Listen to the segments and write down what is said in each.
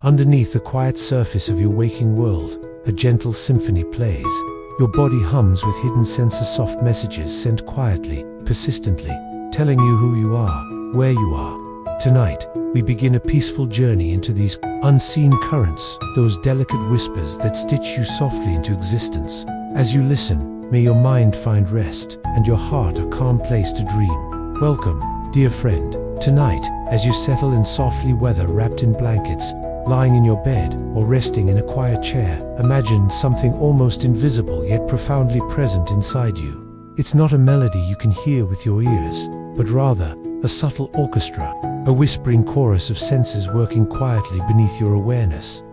Underneath the quiet surface of your waking world, a gentle symphony plays. Your body hums with hidden senses, soft messages sent quietly, persistently, telling you who you are, where you are. Tonight, we begin a peaceful journey into these unseen currents, those delicate whispers that stitch you softly into existence. As you listen, may your mind find rest, and your heart a calm place to dream. Welcome, dear friend. Tonight, as you settle in softly, whether wrapped in blankets, lying in your bed, or resting in a quiet chair, imagine something almost invisible yet profoundly present inside you. It's not a melody you can hear with your ears, but rather a subtle orchestra, a whispering chorus of senses working quietly beneath your awareness.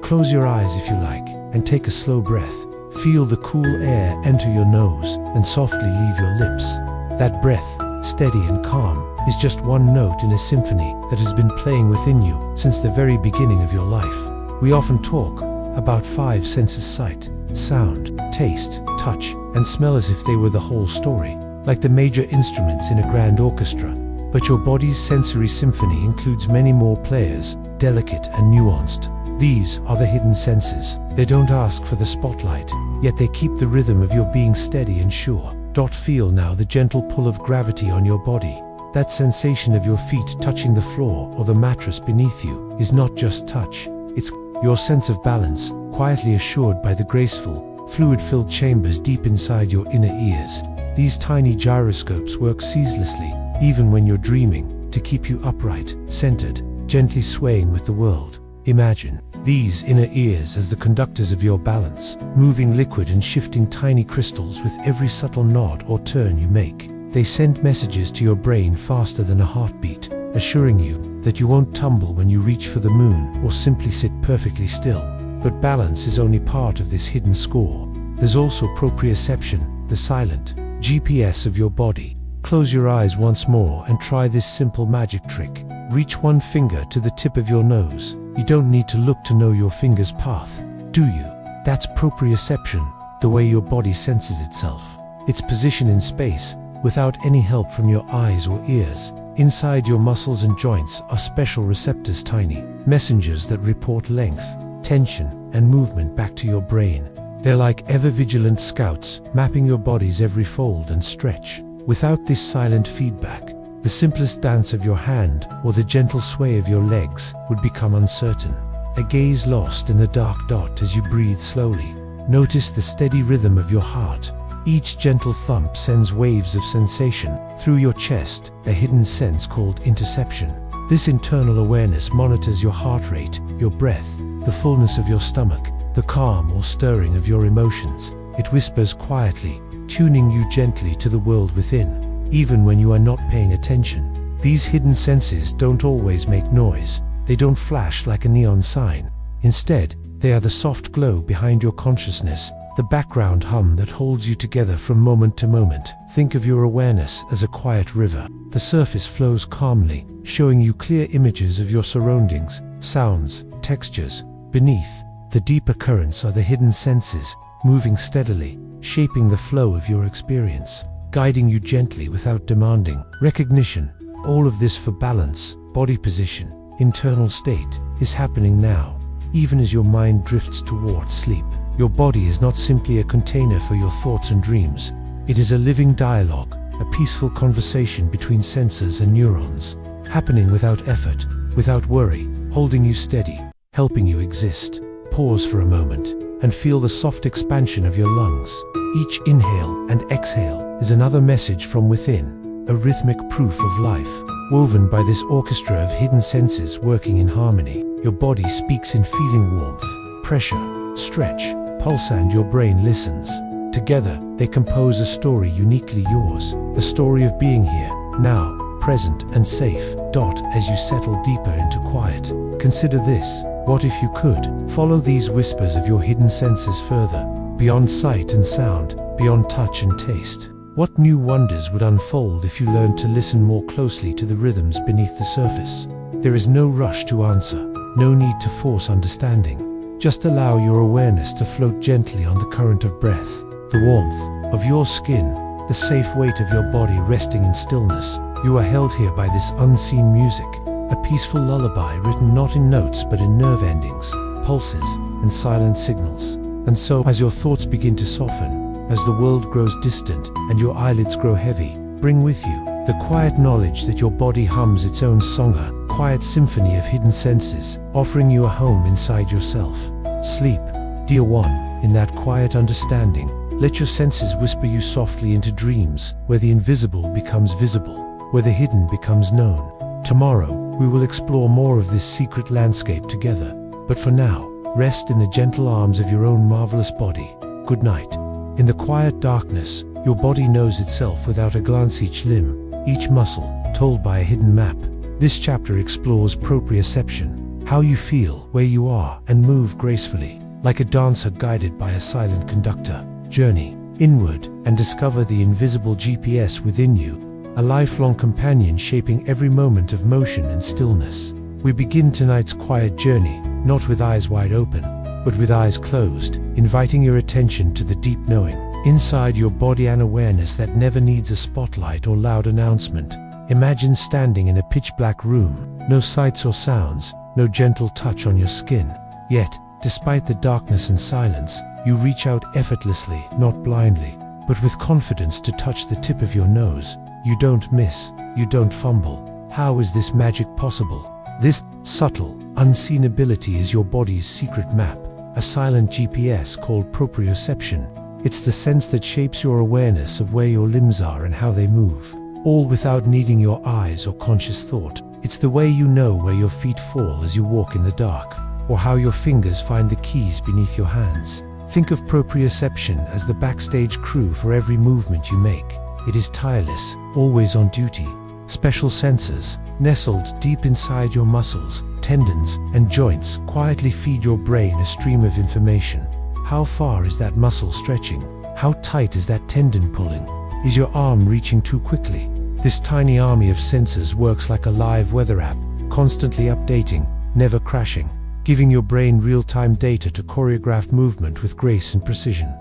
Close your eyes if you like, and take a slow breath. Feel the cool air enter your nose and softly leave your lips. That breath, steady and calm, is just one note in a symphony that has been playing within you since the very beginning of your life. We often talk about five senses: sight, sound, taste, touch, and smell, as if they were the whole story, like the major instruments in a grand orchestra. But your body's sensory symphony includes many more players, delicate and nuanced. These are the hidden senses. They don't ask for the spotlight, yet they keep the rhythm of your being steady and sure. Feel now the gentle pull of gravity on your body. That sensation of your feet touching the floor or the mattress beneath you is not just touch. It's your sense of balance, quietly assured by the graceful, fluid-filled chambers deep inside your inner ears. These tiny gyroscopes work ceaselessly, even when you're dreaming, to keep you upright, centered, gently swaying with the world. Imagine these inner ears as the conductors of your balance, moving liquid and shifting tiny crystals with every subtle nod or turn you make. They send messages to your brain faster than a heartbeat, assuring you that you won't tumble when you reach for the moon or simply sit perfectly still. But balance is only part of this hidden score. There's also proprioception, the silent GPS of your body. Close your eyes once more and try this simple magic trick. Reach one finger to the tip of your nose. You don't need to look to know your finger's path, do you? That's proprioception, the way your body senses itself, its position in space, without any help from your eyes or ears. Inside your muscles and joints are special receptors, tiny messengers that report length, tension, and movement back to your brain. They're like ever-vigilant scouts, mapping your body's every fold and stretch. Without this silent feedback, the simplest dance of your hand or the gentle sway of your legs would become uncertain. A gaze lost in the dark dot as you breathe slowly. Notice the steady rhythm of your heart. Each gentle thump sends waves of sensation through your chest, a hidden sense called interception. This internal awareness monitors your heart rate, your breath, the fullness of your stomach, the calm or stirring of your emotions. It whispers quietly, tuning you gently to the world within, even when you are not paying attention. These hidden senses don't always make noise. They don't flash like a neon sign. Instead, they are the soft glow behind your consciousness, the background hum that holds you together from moment to moment. Think of your awareness as a quiet river. The surface flows calmly, showing you clear images of your surroundings, sounds, textures. Beneath, the deeper currents are the hidden senses, moving steadily, shaping the flow of your experience, guiding you gently without demanding recognition. All of this for balance, body position, internal state, is happening now, even as your mind drifts towards sleep. Your body is not simply a container for your thoughts and dreams. It is a living dialogue, a peaceful conversation between senses and neurons, happening without effort, without worry, holding you steady, helping you exist. Pause for a moment and feel the soft expansion of your lungs. Each inhale and exhale is another message from within, a rhythmic proof of life, woven by this orchestra of hidden senses working in harmony. Your body speaks in feeling warmth, pressure, stretch, pulse, and your brain listens. Together, they compose a story uniquely yours, a story of being here, now, present and safe. As you settle deeper into quiet, consider this. What if you could follow these whispers of your hidden senses further, beyond sight and sound, beyond touch and taste? What new wonders would unfold if you learned to listen more closely to the rhythms beneath the surface? There is no rush to answer, no need to force understanding. Just allow your awareness to float gently on the current of breath, the warmth of your skin, the safe weight of your body resting in stillness. You are held here by this unseen music, a peaceful lullaby written not in notes but in nerve endings, pulses, and silent signals. And so, as your thoughts begin to soften, as the world grows distant and your eyelids grow heavy, bring with you the quiet knowledge that your body hums its own song, a quiet symphony of hidden senses, offering you a home inside yourself. Sleep, dear one, in that quiet understanding. Let your senses whisper you softly into dreams, where the invisible becomes visible, where the hidden becomes known. Tomorrow, we will explore more of this secret landscape together. But for now, rest in the gentle arms of your own marvelous body. Good night. In the quiet darkness, your body knows itself without a glance, each limb, each muscle, told by a hidden map. This chapter explores proprioception, how you feel, where you are, and move gracefully, like a dancer guided by a silent conductor. Journey inward and discover the invisible GPS within you, a lifelong companion shaping every moment of motion and stillness. We begin tonight's quiet journey, not with eyes wide open, but with eyes closed, inviting your attention to the deep knowing inside your body, an awareness that never needs a spotlight or loud announcement. Imagine standing in a pitch-black room, no sights or sounds, no gentle touch on your skin. Yet, despite the darkness and silence, you reach out effortlessly, not blindly, but with confidence to touch the tip of your nose. You don't miss, you don't fumble. How is this magic possible? This subtle, unseen ability is your body's secret map, a silent GPS called proprioception. It's the sense that shapes your awareness of where your limbs are and how they move, all without needing your eyes or conscious thought. It's the way you know where your feet fall as you walk in the dark, or how your fingers find the keys beneath your hands. Think of proprioception as the backstage crew for every movement you make. It is tireless, always on duty. Special sensors, nestled deep inside your muscles, tendons, and joints, quietly feed your brain a stream of information. How far is that muscle stretching? How tight is that tendon pulling? Is your arm reaching too quickly? This tiny army of sensors works like a live weather app, constantly updating, never crashing, giving your brain real-time data to choreograph movement with grace and precision.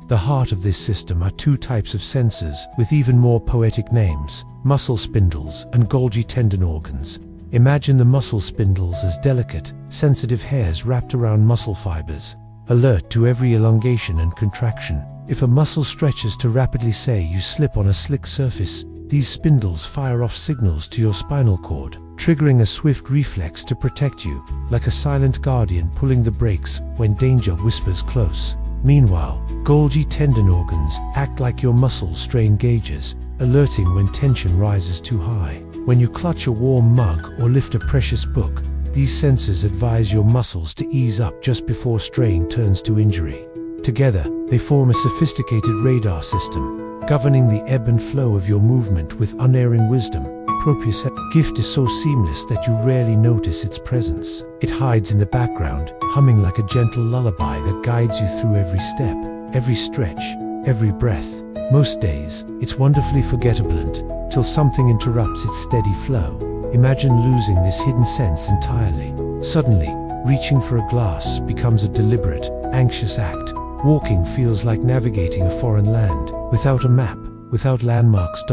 The heart of this system are two types of sensors with even more poetic names: muscle spindles and Golgi tendon organs. Imagine the muscle spindles as delicate, sensitive hairs wrapped around muscle fibers, alert to every elongation and contraction. If a muscle stretches to rapidly, say you slip on a slick surface, these spindles fire off signals to your spinal cord, triggering a swift reflex to protect you, like a silent guardian pulling the brakes when danger whispers close. Meanwhile, Golgi tendon organs act like your muscle strain gauges, alerting when tension rises too high. When you clutch a warm mug or lift a precious book, these sensors advise your muscles to ease up just before strain turns to injury. Together, they form a sophisticated radar system, governing the ebb and flow of your movement with unerring wisdom. Proprioception gift is so seamless that you rarely notice its presence. It hides in the background, humming like a gentle lullaby that guides you through every step, every stretch, every breath. Most days, it's wonderfully forgettable until something interrupts its steady flow. Imagine losing this hidden sense entirely. Suddenly, reaching for a glass becomes a deliberate, anxious act. Walking feels like navigating a foreign land, without a map, without landmarks.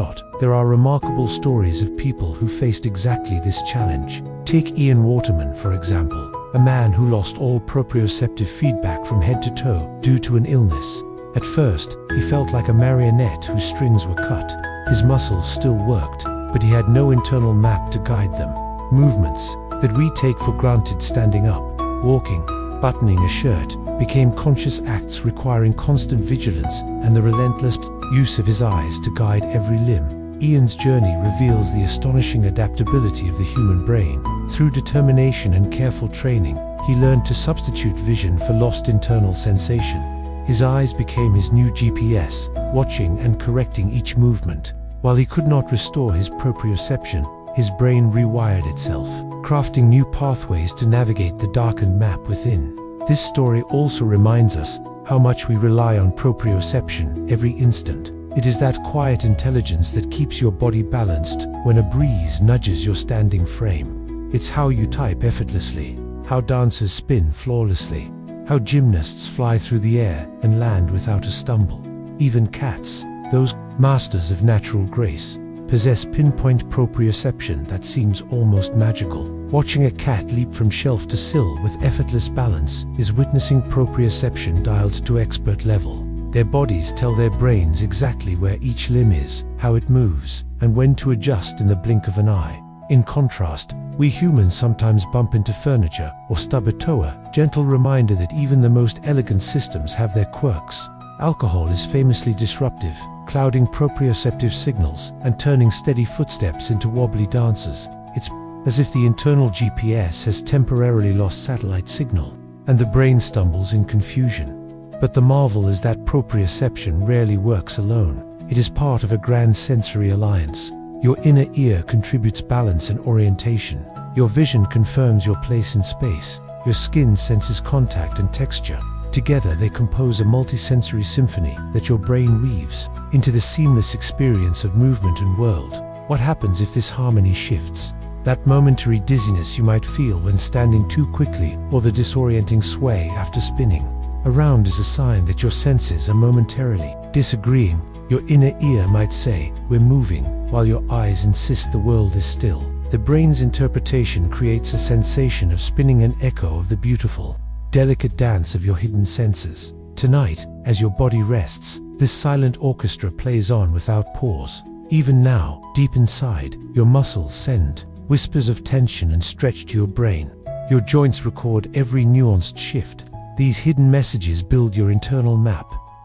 There are remarkable stories of people who faced exactly this challenge. Take Ian Waterman, for example, a man who lost all proprioceptive feedback from head to toe due to an illness. At first, he felt like a marionette whose strings were cut. His muscles still worked, but he had no internal map to guide them. Movements that we take for granted, standing up, walking, buttoning a shirt, became conscious acts requiring constant vigilance and the relentless use of his eyes to guide every limb. Ian's journey reveals the astonishing adaptability of the human brain. Through determination and careful training, he learned to substitute vision for lost internal sensation. His eyes became his new GPS, watching and correcting each movement. While he could not restore his proprioception, his brain rewired itself, crafting new pathways to navigate the darkened map within. This story also reminds us how much we rely on proprioception every instant. It is that quiet intelligence that keeps your body balanced when a breeze nudges your standing frame. It's how you type effortlessly, how dancers spin flawlessly, how gymnasts fly through the air and land without a stumble. Even cats, those masters of natural grace, possess pinpoint proprioception that seems almost magical. Watching a cat leap from shelf to sill with effortless balance is witnessing proprioception dialed to expert level. Their bodies tell their brains exactly where each limb is, how it moves, and when to adjust in the blink of an eye. In contrast, we humans sometimes bump into furniture or stub a toe, a gentle reminder that even the most elegant systems have their quirks. Alcohol is famously disruptive, clouding proprioceptive signals and turning steady footsteps into wobbly dances. It's as if the internal GPS has temporarily lost satellite signal, and the brain stumbles in confusion. But the marvel is that proprioception rarely works alone. It is part of a grand sensory alliance. Your inner ear contributes balance and orientation. Your vision confirms your place in space. Your skin senses contact and texture. Together they compose a multisensory symphony that your brain weaves into the seamless experience of movement and world. What happens if this harmony shifts? That momentary dizziness you might feel when standing too quickly, or the disorienting sway after spinning around is a sign that your senses are momentarily disagreeing. Your inner ear might say, "We're moving," while your eyes insist the world is still. The brain's interpretation creates a sensation of spinning, an echo of the beautiful, delicate dance of your hidden senses. Tonight, as your body rests, this silent orchestra plays on without pause. Even now, deep inside, your muscles send whispers of tension and stretch to your brain. Your joints record every nuanced shift. These hidden messages build your internal map,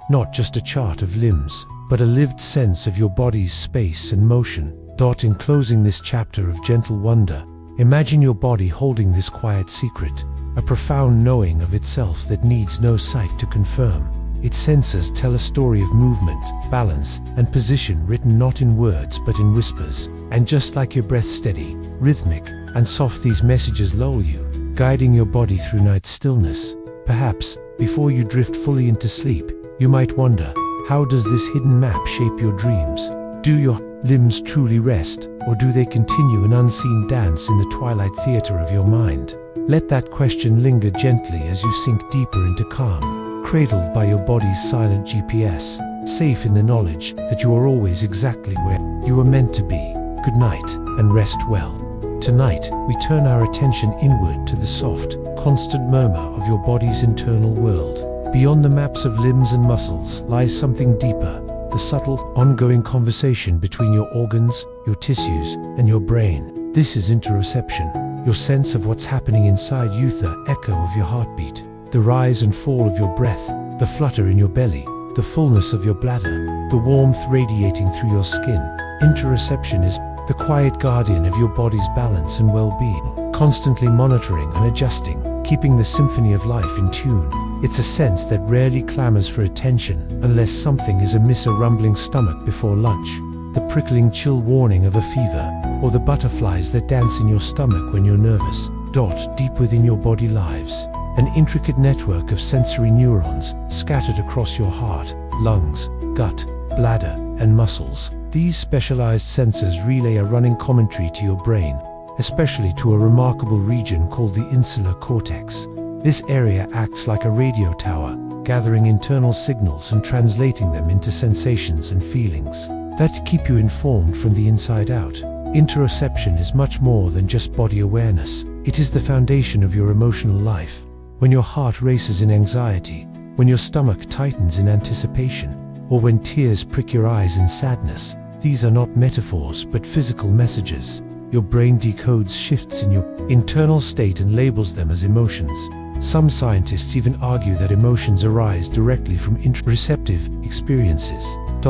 not just a chart of limbs, but a lived sense of your body's space and motion. In closing this chapter of gentle wonder, imagine your body holding this quiet secret, a profound knowing of itself that needs no sight to confirm. Its senses tell a story of movement, balance, and position written not in words but in whispers. And just like your breath, steady, rhythmic, and soft, these messages lull you, guiding your body through night's stillness. Perhaps, before you drift fully into sleep, you might wonder, how does this hidden map shape your dreams? Do your limbs truly rest, or do they continue an unseen dance in the twilight theater of your mind? Let that question linger gently as you sink deeper into calm, cradled by your body's silent GPS, safe in the knowledge that you are always exactly where you were meant to be. Good night, and rest well. Tonight, we turn our attention inward to the soft, constant murmur of your body's internal world. Beyond the maps of limbs and muscles lies something deeper, the subtle, ongoing conversation between your organs, your tissues, and your brain. This is interoception, your sense of what's happening inside you, the echo of your heartbeat, the rise and fall of your breath, the flutter in your belly, the fullness of your bladder, the warmth radiating through your skin. Interoception is the quiet guardian of your body's balance and well-being, constantly monitoring and adjusting, keeping the symphony of life in tune. It's a sense that rarely clamors for attention unless something is amiss, a rumbling stomach before lunch, the prickling chill warning of a fever, or the butterflies that dance in your stomach when you're nervous. Deep within your body lives an intricate network of sensory neurons scattered across your heart, lungs, gut, bladder, and muscles. These specialized sensors relay a running commentary to your brain, especially to a remarkable region called the insular cortex. This area acts like a radio tower, gathering internal signals and translating them into sensations and feelings that keep you informed from the inside out. Interoception is much more than just body awareness. It is the foundation of your emotional life. When your heart races in anxiety, when your stomach tightens in anticipation, or when tears prick your eyes in sadness, these are not metaphors but physical messages. Your brain decodes shifts in your internal state and labels them as emotions. Some scientists even argue that emotions arise directly from interoceptive experiences.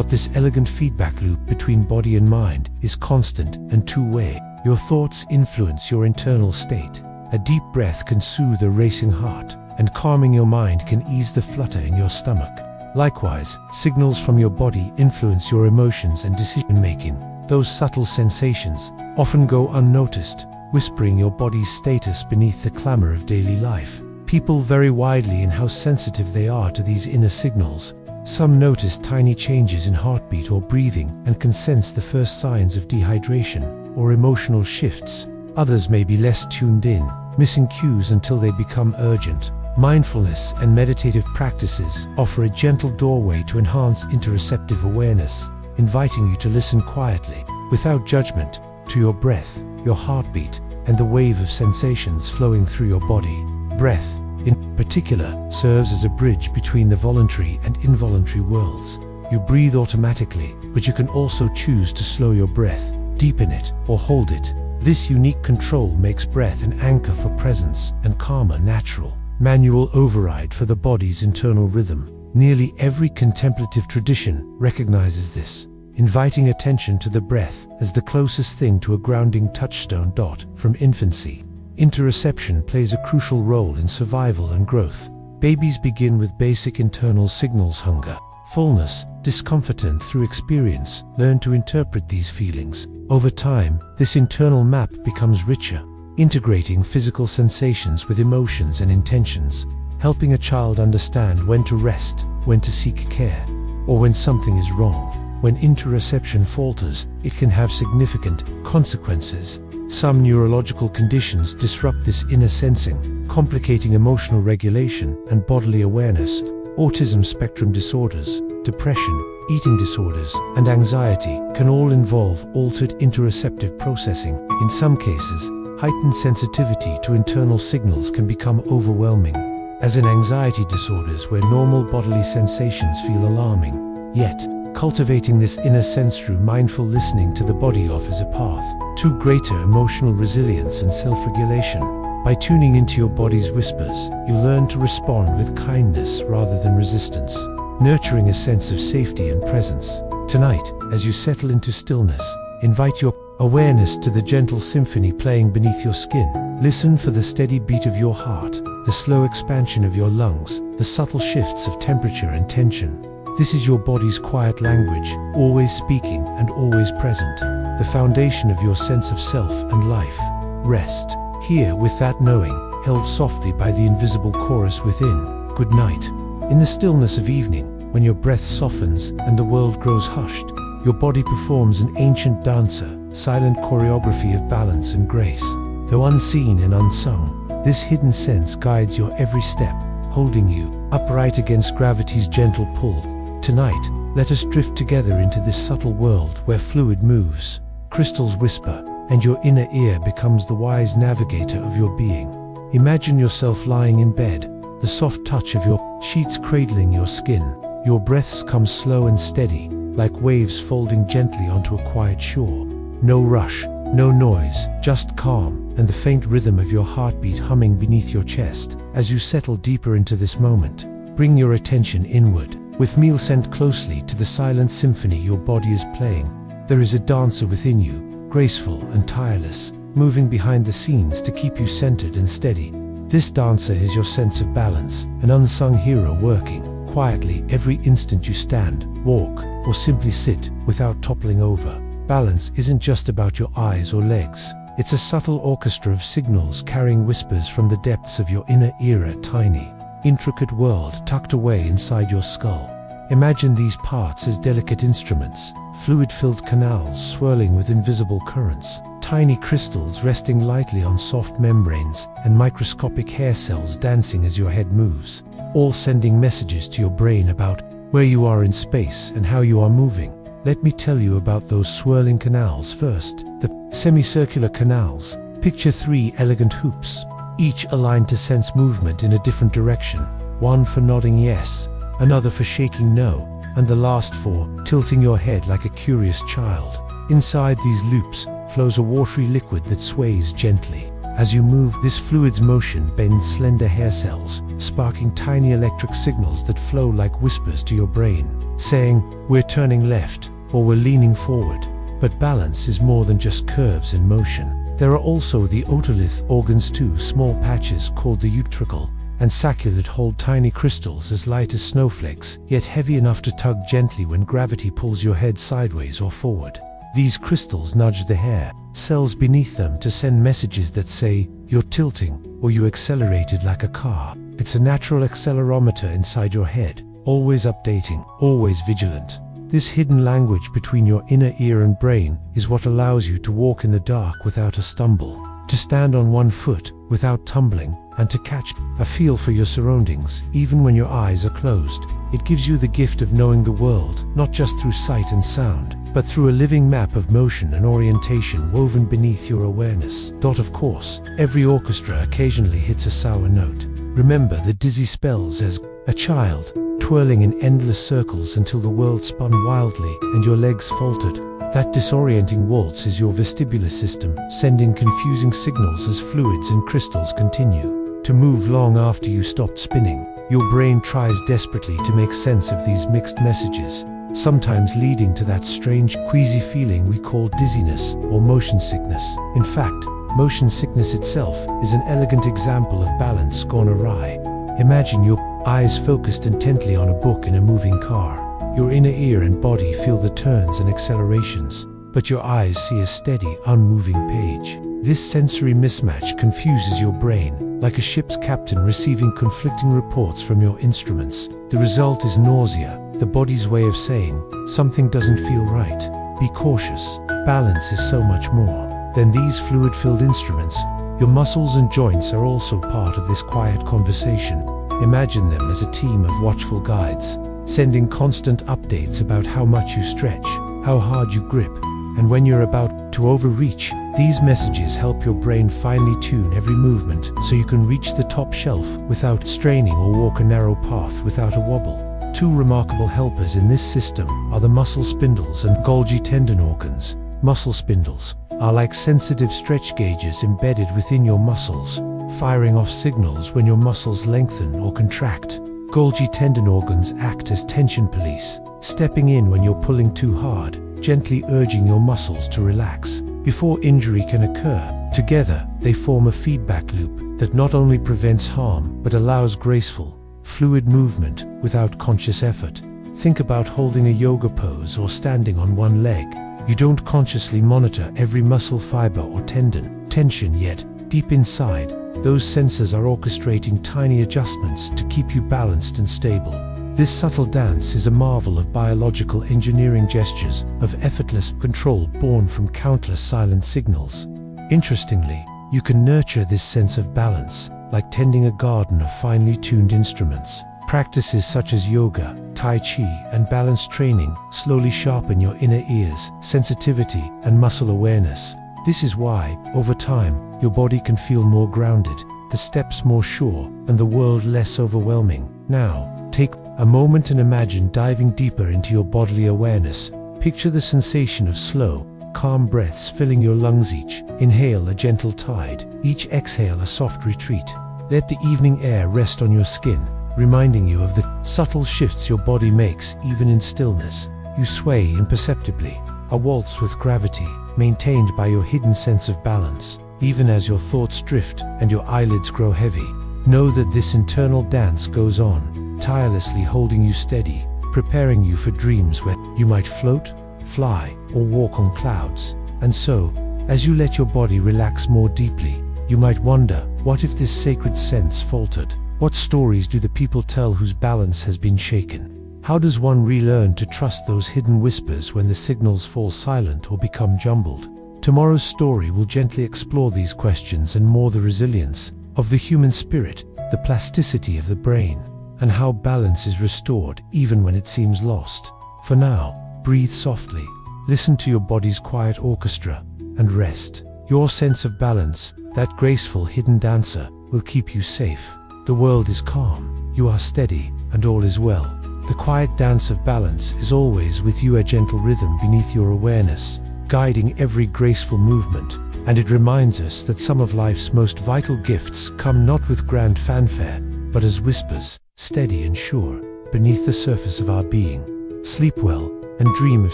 This elegant feedback loop between body and mind is constant and two-way. Your thoughts influence your internal state. A deep breath can soothe a racing heart, and calming your mind can ease the flutter in your stomach. Likewise, signals from your body influence your emotions and decision-making. Those subtle sensations often go unnoticed, whispering your body's status beneath the clamor of daily life. People vary widely in how sensitive they are to these inner signals. Some notice tiny changes in heartbeat or breathing and can sense the first signs of dehydration or emotional shifts. Others may be less tuned in, missing cues until they become urgent. Mindfulness and meditative practices offer a gentle doorway to enhance interoceptive awareness, inviting you to listen quietly, without judgment, to your breath, your heartbeat, and the wave of sensations flowing through your body. Breath, in particular, serves as a bridge between the voluntary and involuntary worlds. You breathe automatically, but you can also choose to slow your breath, deepen it, or hold it. This unique control makes breath an anchor for presence and calmer natural, manual override for the body's internal rhythm. Nearly every contemplative tradition recognizes this, inviting attention to the breath as the closest thing to a grounding touchstone. From infancy, interoception plays a crucial role in survival and growth. Babies begin with basic internal signals: hunger, fullness, discomfort, and through experience, learn to interpret these feelings. Over time, this internal map becomes richer, integrating physical sensations with emotions and intentions, helping a child understand when to rest, when to seek care, or when something is wrong. When interoception falters, it can have significant consequences. Some neurological conditions disrupt this inner sensing, complicating emotional regulation and bodily awareness. Autism spectrum disorders, depression, eating disorders, and anxiety can all involve altered interoceptive processing. In some cases, heightened sensitivity to internal signals can become overwhelming, as in anxiety disorders where normal bodily sensations feel alarming. Yet, cultivating this inner sense through mindful listening to the body offers a path to greater emotional resilience and self-regulation. By tuning into your body's whispers, you learn to respond with kindness rather than resistance, nurturing a sense of safety and presence. Tonight, as you settle into stillness, invite your awareness to the gentle symphony playing beneath your skin. Listen for the steady beat of your heart, the slow expansion of your lungs, the subtle shifts of temperature and tension. This is your body's quiet language, always speaking and always present, the foundation of your sense of self and life. Rest here with that knowing, held softly by the invisible chorus within. Good night. In the stillness of evening, when your breath softens and the world grows hushed, your body performs an ancient dancer, silent choreography of balance and grace. Though unseen and unsung, this hidden sense guides your every step, holding you upright against gravity's gentle pull. Tonight, let us drift together into this subtle world where fluid moves, crystals whisper, and your inner ear becomes the wise navigator of your being. Imagine yourself lying in bed, the soft touch of your sheets cradling your skin. Your breaths come slow and steady, like waves folding gently onto a quiet shore. No rush, no noise, just calm, and the faint rhythm of your heartbeat humming beneath your chest. As you settle deeper into this moment, bring your attention inward, with meal sent closely to the silent symphony your body is playing. There is a dancer within you, graceful and tireless, moving behind the scenes to keep you centered and steady. This dancer is your sense of balance, an unsung hero working quietly every instant you stand, walk, or simply sit without toppling over. Balance isn't just about your eyes or legs. It's a subtle orchestra of signals carrying whispers from the depths of your inner ear, a tiny, intricate world tucked away inside your skull. Imagine these parts as delicate instruments, fluid-filled canals swirling with invisible currents, tiny crystals resting lightly on soft membranes, and microscopic hair cells dancing as your head moves, all sending messages to your brain about where you are in space and how you are moving. Let me tell you about those swirling canals first. The semicircular canals. Picture 3 elegant hoops, each aligned to sense movement in a different direction, one for nodding yes, another for shaking no, and the last for tilting your head like a curious child. Inside these loops flows a watery liquid that sways gently. As you move, this fluid's motion bends slender hair cells, sparking tiny electric signals that flow like whispers to your brain, saying, "We're turning left," or "We're leaning forward." But balance is more than just curves and motion. There are also the otolith organs too, small patches called the utricle and sacula that hold tiny crystals as light as snowflakes, yet heavy enough to tug gently when gravity pulls your head sideways or forward. These crystals nudge the hair cells beneath them to send messages that say, "You're tilting," or "You accelerated like a car." It's a natural accelerometer inside your head, always updating, always vigilant. This hidden language between your inner ear and brain is what allows you to walk in the dark without a stumble, to stand on one foot without tumbling, and to catch a feel for your surroundings, even when your eyes are closed. It gives you the gift of knowing the world, not just through sight and sound, but through a living map of motion and orientation woven beneath your awareness. Of course, every orchestra occasionally hits a sour note. Remember the dizzy spells as a child, twirling in endless circles until the world spun wildly and your legs faltered. That disorienting waltz is your vestibular system, sending confusing signals as fluids and crystals continue to move long after you stopped spinning. Your brain tries desperately to make sense of these mixed messages, sometimes leading to that strange, queasy feeling we call dizziness or motion sickness. In fact, motion sickness itself is an elegant example of balance gone awry. Imagine your eyes focused intently on a book in a moving car. Your inner ear and body feel the turns and accelerations, but your eyes see a steady, unmoving page. This sensory mismatch confuses your brain, like a ship's captain receiving conflicting reports from your instruments. The result is nausea, the body's way of saying, something doesn't feel right. Be cautious. Balance is so much more than these fluid-filled instruments. Your muscles and joints are also part of this quiet conversation. Imagine them as a team of watchful guides, sending constant updates about how much you stretch, how hard you grip, and when you're about to overreach. These messages help your brain finely tune every movement so you can reach the top shelf without straining or walk a narrow path without a wobble. Two remarkable helpers in this system are the muscle spindles and Golgi tendon organs. Muscle spindles are like sensitive stretch gauges embedded within your muscles, firing off signals when your muscles lengthen or contract. Golgi tendon organs act as tension police, stepping in when you're pulling too hard, gently urging your muscles to relax before injury can occur. Together, they form a feedback loop that not only prevents harm but allows graceful, fluid movement without conscious effort. Think about holding a yoga pose or standing on one leg. You don't consciously monitor every muscle fiber or tendon tension, yet, deep inside, those sensors are orchestrating tiny adjustments to keep you balanced and stable. This subtle dance is a marvel of biological engineering gestures, of effortless control born from countless silent signals. Interestingly, you can nurture this sense of balance, like tending a garden of finely tuned instruments. Practices such as yoga, tai chi, and balance training slowly sharpen your inner ears, sensitivity, and muscle awareness. This is why, over time, your body can feel more grounded, the steps more sure, and the world less overwhelming. Now, take a moment and imagine diving deeper into your bodily awareness. Picture the sensation of slow, calm breaths filling your lungs. Each inhale a gentle tide, each exhale a soft retreat. Let the evening air rest on your skin, reminding you of the subtle shifts your body makes even in stillness. You sway imperceptibly, a waltz with gravity, maintained by your hidden sense of balance. Even as your thoughts drift and your eyelids grow heavy, know that this internal dance goes on, tirelessly holding you steady, preparing you for dreams where you might float, fly, or walk on clouds. And so, as you let your body relax more deeply, you might wonder, what if this sacred sense faltered? What stories do the people tell whose balance has been shaken? How does one relearn to trust those hidden whispers when the signals fall silent or become jumbled? Tomorrow's story will gently explore these questions and more: the resilience of the human spirit, the plasticity of the brain, and how balance is restored even when it seems lost. For now, breathe softly, listen to your body's quiet orchestra, and rest. Your sense of balance, that graceful hidden dancer, will keep you safe. The world is calm, you are steady, and all is well. The quiet dance of balance is always with you, a gentle rhythm beneath your awareness, guiding every graceful movement. And it reminds us that some of life's most vital gifts come not with grand fanfare, but as whispers, steady and sure, beneath the surface of our being. Sleep well, and dream of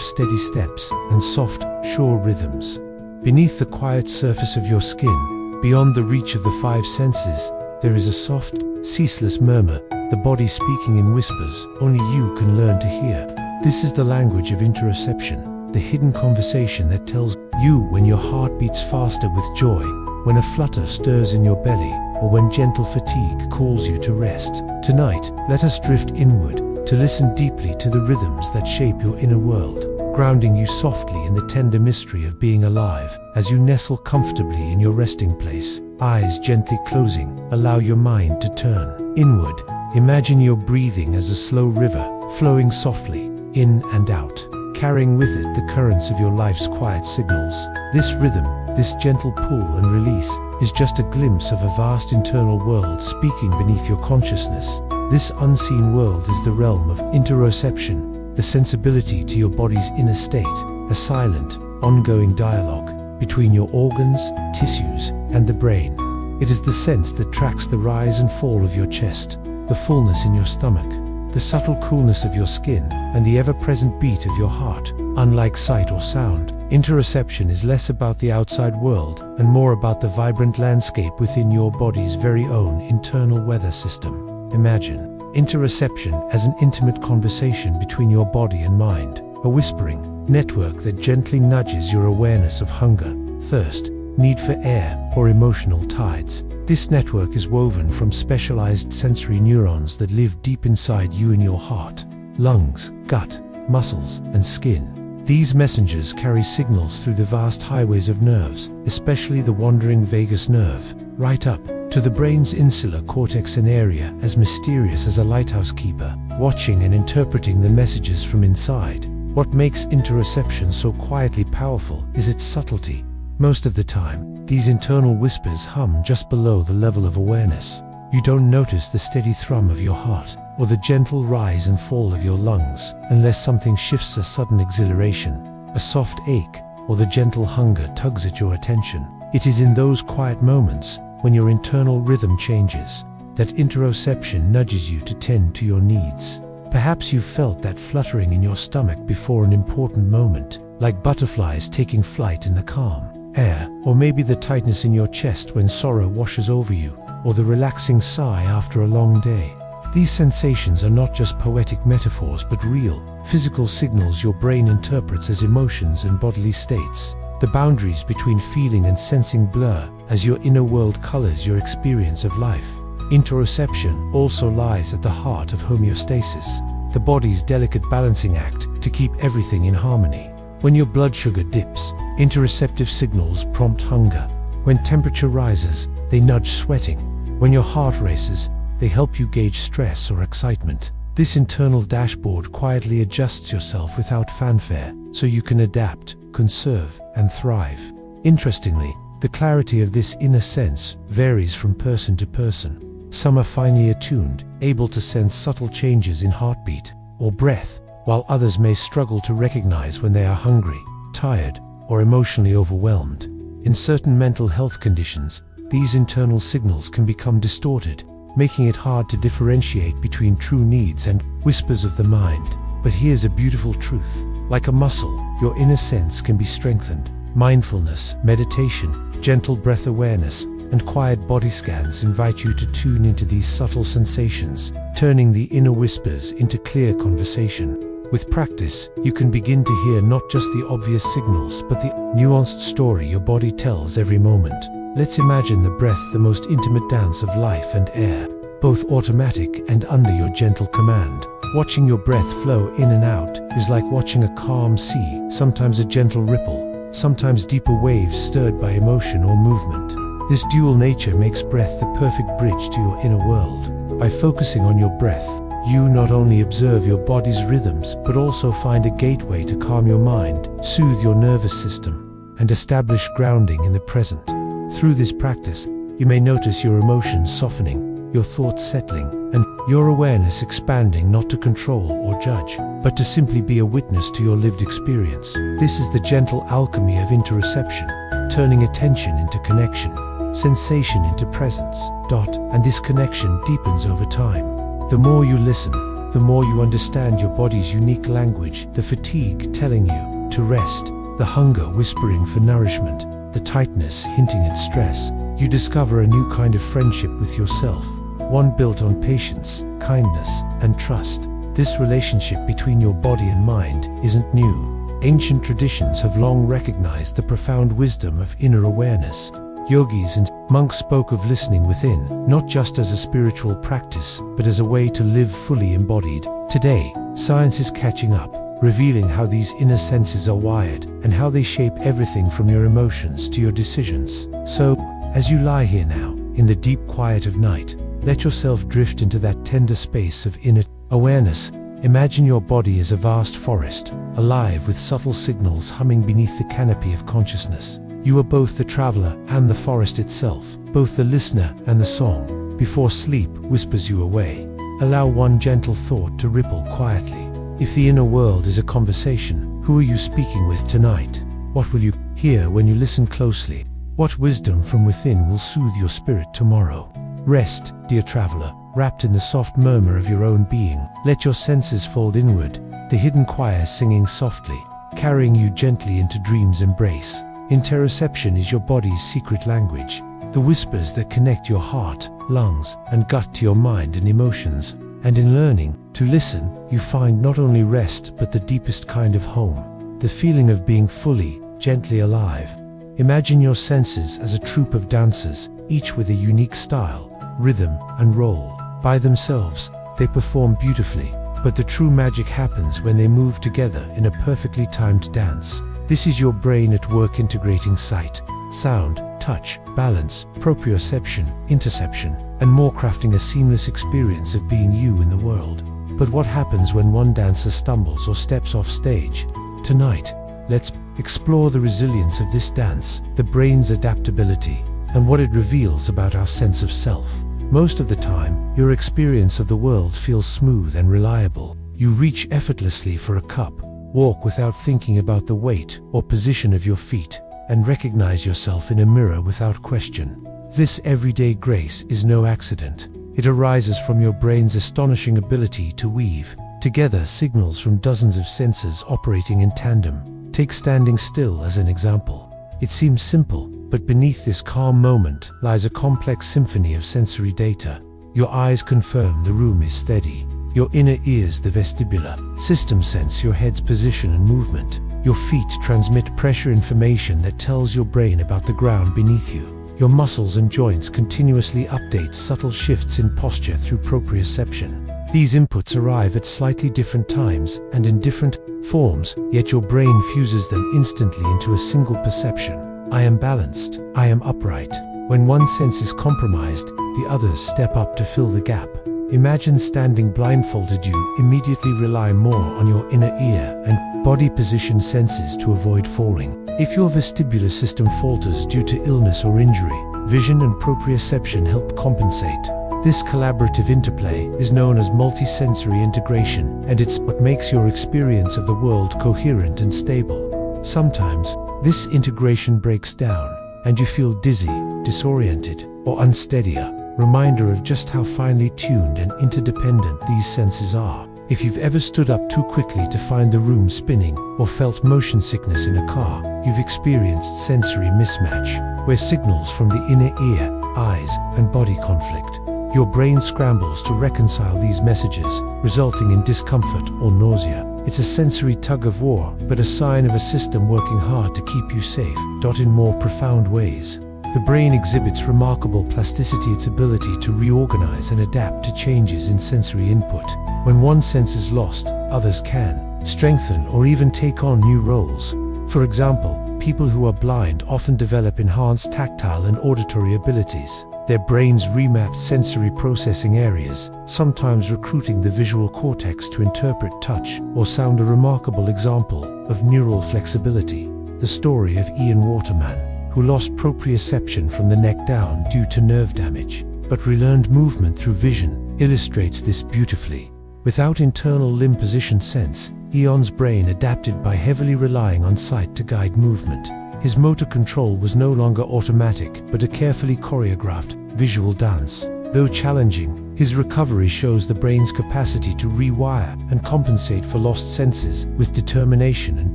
steady steps and soft, sure rhythms. Beneath the quiet surface of your skin, beyond the reach of the five senses, there is a soft, ceaseless murmur, the body speaking in whispers only you can learn to hear. This is the language of interception, the hidden conversation that tells you when your heart beats faster with joy, when a flutter stirs in your belly, or when gentle fatigue calls you to rest. Tonight, let us drift inward, to listen deeply to the rhythms that shape your inner world, grounding you softly in the tender mystery of being alive. As you nestle comfortably in your resting place, eyes gently closing, allow your mind to turn inward. Imagine your breathing as a slow river, flowing softly, in and out, carrying with it the currents of your life's quiet signals. This rhythm, this gentle pull and release, is just a glimpse of a vast internal world speaking beneath your consciousness. This unseen world is the realm of interoception, the sensibility to your body's inner state, a silent, ongoing dialogue between your organs, tissues, and the brain. It is the sense that tracks the rise and fall of your chest, the fullness in your stomach, the subtle coolness of your skin, and the ever-present beat of your heart. Unlike sight or sound, interoception is less about the outside world and more about the vibrant landscape within your body's very own internal weather system. Imagine interoception as an intimate conversation between your body and mind, a whispering network that gently nudges your awareness of hunger, thirst, need for air, or emotional tides. This network is woven from specialized sensory neurons that live deep inside you in your heart, lungs, gut, muscles, and skin. These messengers carry signals through the vast highways of nerves, especially the wandering vagus nerve, right up to the brain's insular cortex, an area as mysterious as a lighthouse keeper, watching and interpreting the messages from inside. What makes interoception so quietly powerful is its subtlety. Most of the time, these internal whispers hum just below the level of awareness. You don't notice the steady thrum of your heart, or the gentle rise and fall of your lungs, unless something shifts, a sudden exhilaration, a soft ache, or the gentle hunger tugs at your attention. It is in those quiet moments, when your internal rhythm changes, that interoception nudges you to tend to your needs. Perhaps you've felt that fluttering in your stomach before an important moment, like butterflies taking flight in the calm air, or maybe the tightness in your chest when sorrow washes over you, or the relaxing sigh after a long day. These sensations are not just poetic metaphors but real, physical signals your brain interprets as emotions and bodily states. The boundaries between feeling and sensing blur as your inner world colors your experience of life. Interoception also lies at the heart of homeostasis, the body's delicate balancing act to keep everything in harmony. When your blood sugar dips, interoceptive signals prompt hunger. When temperature rises, they nudge sweating. When your heart races, they help you gauge stress or excitement. This internal dashboard quietly adjusts yourself without fanfare, so you can adapt, conserve, and thrive. Interestingly, the clarity of this inner sense varies from person to person. Some are finely attuned, able to sense subtle changes in heartbeat or breath, while others may struggle to recognize when they are hungry, tired, or emotionally overwhelmed. In certain mental health conditions, these internal signals can become distorted, making it hard to differentiate between true needs and whispers of the mind. But here's a beautiful truth. Like a muscle, your inner sense can be strengthened. Mindfulness, meditation, gentle breath awareness, and quiet body scans invite you to tune into these subtle sensations, turning the inner whispers into clear conversation. With practice, you can begin to hear not just the obvious signals, but the nuanced story your body tells every moment. Let's imagine the breath, the most intimate dance of life and air, both automatic and under your gentle command. Watching your breath flow in and out is like watching a calm sea, sometimes a gentle ripple, sometimes deeper waves stirred by emotion or movement. This dual nature makes breath the perfect bridge to your inner world. By focusing on your breath, you not only observe your body's rhythms, but also find a gateway to calm your mind, soothe your nervous system, and establish grounding in the present. Through this practice, you may notice your emotions softening, your thoughts settling, and your awareness expanding, not to control or judge, but to simply be a witness to your lived experience. This is the gentle alchemy of interoception, turning attention into connection, sensation into presence, and this connection deepens over time. The more you listen, the more you understand your body's unique language, the fatigue telling you to rest, the hunger whispering for nourishment, the tightness hinting at stress. You discover a new kind of friendship with yourself, one built on patience, kindness, and trust. This relationship between your body and mind isn't new. Ancient traditions have long recognized the profound wisdom of inner awareness. Yogis and monks spoke of listening within, not just as a spiritual practice, but as a way to live fully embodied. Today, science is catching up, revealing how these inner senses are wired and how they shape everything from your emotions to your decisions. So, as you lie here now, in the deep quiet of night, let yourself drift into that tender space of inner awareness, Imagine your body as a vast forest, alive with subtle signals humming beneath the canopy of consciousness. You are both the traveler and the forest itself, both the listener and the song. Before sleep whispers you away, allow one gentle thought to ripple quietly. If the inner world is a conversation, who are you speaking with tonight? What will you hear when you listen closely? What wisdom from within will soothe your spirit tomorrow? Rest, dear traveler, wrapped in the soft murmur of your own being. Let your senses fold inward, the hidden choir singing softly, carrying you gently into dream's embrace. Interception is your body's secret language, the whispers that connect your heart, lungs, and gut to your mind and emotions. And in learning to listen, you find not only rest but the deepest kind of home, the feeling of being fully, gently alive. Imagine your senses as a troupe of dancers, each with a unique style, rhythm, and role. By themselves, they perform beautifully, but the true magic happens when they move together in a perfectly timed dance. This is your brain at work integrating sight, sound, touch, balance, proprioception, interception, and more, crafting a seamless experience of being you in the world. But what happens when one dancer stumbles or steps off stage? Tonight, let's explore the resilience of this dance, the brain's adaptability, and what it reveals about our sense of self. Most of the time, your experience of the world feels smooth and reliable. You reach effortlessly for a cup, walk without thinking about the weight or position of your feet, and recognize yourself in a mirror without question. This everyday grace is no accident. It arises from your brain's astonishing ability to weave together signals from dozens of senses operating in tandem. Take standing still as an example. It seems simple, but beneath this calm moment lies a complex symphony of sensory data. Your eyes confirm the room is steady. Your inner ears, the vestibular system, sense your head's position and movement. Your feet transmit pressure information that tells your brain about the ground beneath you. Your muscles and joints continuously update subtle shifts in posture through proprioception. These inputs arrive at slightly different times and in different forms, yet your brain fuses them instantly into a single perception. I am balanced. I am upright. When one sense is compromised, the others step up to fill the gap. Imagine standing blindfolded. You immediately rely more on your inner ear and body position senses to avoid falling. If your vestibular system falters due to illness or injury, vision and proprioception help compensate. This collaborative interplay is known as multisensory integration, and it's what makes your experience of the world coherent and stable. Sometimes, this integration breaks down, and you feel dizzy, disoriented, or unsteady, a reminder of just how finely tuned and interdependent these senses are. If you've ever stood up too quickly to find the room spinning, or felt motion sickness in a car, you've experienced sensory mismatch, where signals from the inner ear, eyes, and body conflict. Your brain scrambles to reconcile these messages, resulting in discomfort or nausea. It's a sensory tug-of-war, but a sign of a system working hard to keep you safe. In more profound ways, the brain exhibits remarkable plasticity, its ability to reorganize and adapt to changes in sensory input. When one sense is lost, others can strengthen or even take on new roles. For example, people who are blind often develop enhanced tactile and auditory abilities. Their brains remap sensory processing areas, sometimes recruiting the visual cortex to interpret touch or sound. A remarkable example of neural flexibility. The story of Ian Waterman, who lost proprioception from the neck down due to nerve damage, but relearned movement through vision, illustrates this beautifully. Without internal limb position sense, Ian's brain adapted by heavily relying on sight to guide movement. His motor control was no longer automatic, but a carefully choreographed, visual dance. Though challenging, his recovery shows the brain's capacity to rewire and compensate for lost senses with determination and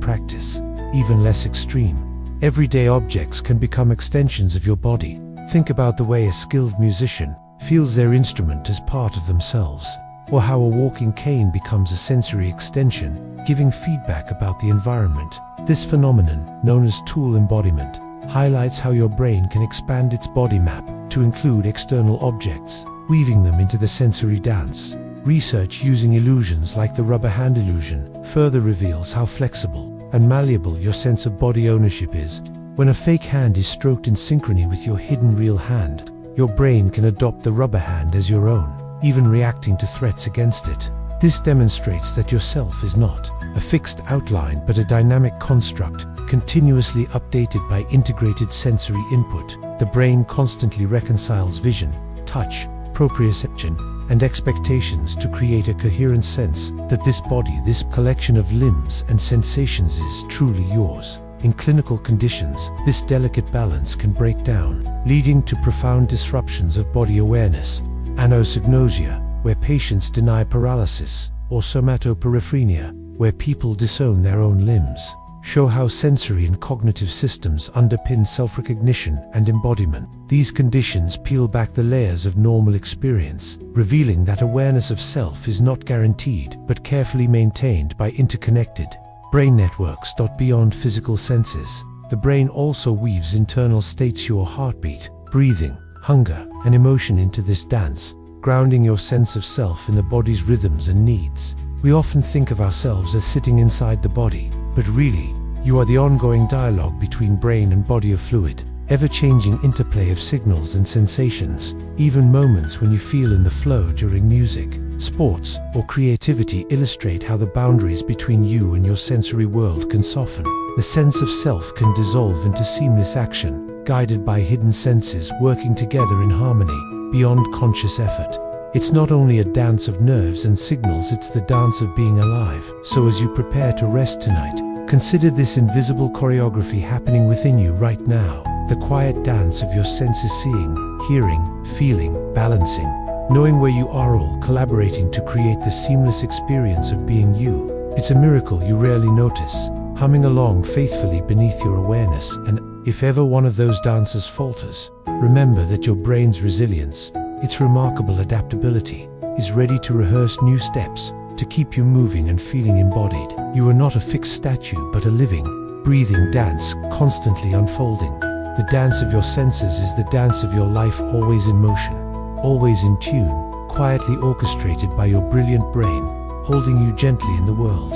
practice. Even less extreme, everyday objects can become extensions of your body. Think about the way a skilled musician feels their instrument as part of themselves, or how a walking cane becomes a sensory extension, giving feedback about the environment. This phenomenon, known as tool embodiment, highlights how your brain can expand its body map to include external objects, weaving them into the sensory dance. Research using illusions like the rubber hand illusion further reveals how flexible and malleable your sense of body ownership is. When a fake hand is stroked in synchrony with your hidden real hand, your brain can adopt the rubber hand as your own, even reacting to threats against it. This demonstrates that your self is not a fixed outline but a dynamic construct, continuously updated by integrated sensory input. The brain constantly reconciles vision, touch, proprioception, and expectations to create a coherent sense that this body, this collection of limbs and sensations, is truly yours. In clinical conditions, this delicate balance can break down, leading to profound disruptions of body awareness. Anosognosia, where patients deny paralysis, or somatoparaphrenia, where people disown their own limbs, show how sensory and cognitive systems underpin self-recognition and embodiment. These conditions peel back the layers of normal experience, revealing that awareness of self is not guaranteed but carefully maintained by interconnected brain networks. Beyond physical senses, the brain also weaves internal states, your heartbeat, breathing, hunger, and emotion into this dance, grounding your sense of self in the body's rhythms and needs. We often think of ourselves as sitting inside the body, but really, you are the ongoing dialogue between brain and body, of fluid, ever-changing interplay of signals and sensations. Even moments when you feel in the flow during music, sports, or creativity illustrate how the boundaries between you and your sensory world can soften. The sense of self can dissolve into seamless action, guided by hidden senses working together in harmony, beyond conscious effort. It's not only a dance of nerves and signals, it's the dance of being alive. So as you prepare to rest tonight, consider this invisible choreography happening within you right now. The quiet dance of your senses, seeing, hearing, feeling, balancing, knowing where you are, all collaborating to create the seamless experience of being you. It's a miracle you rarely notice, humming along faithfully beneath your awareness. And if ever one of those dances falters, remember that your brain's resilience, its remarkable adaptability, is ready to rehearse new steps to keep you moving and feeling embodied. You are not a fixed statue but a living, breathing dance, constantly unfolding. The dance of your senses is the dance of your life, always in motion, always in tune, quietly orchestrated by your brilliant brain, holding you gently in the world.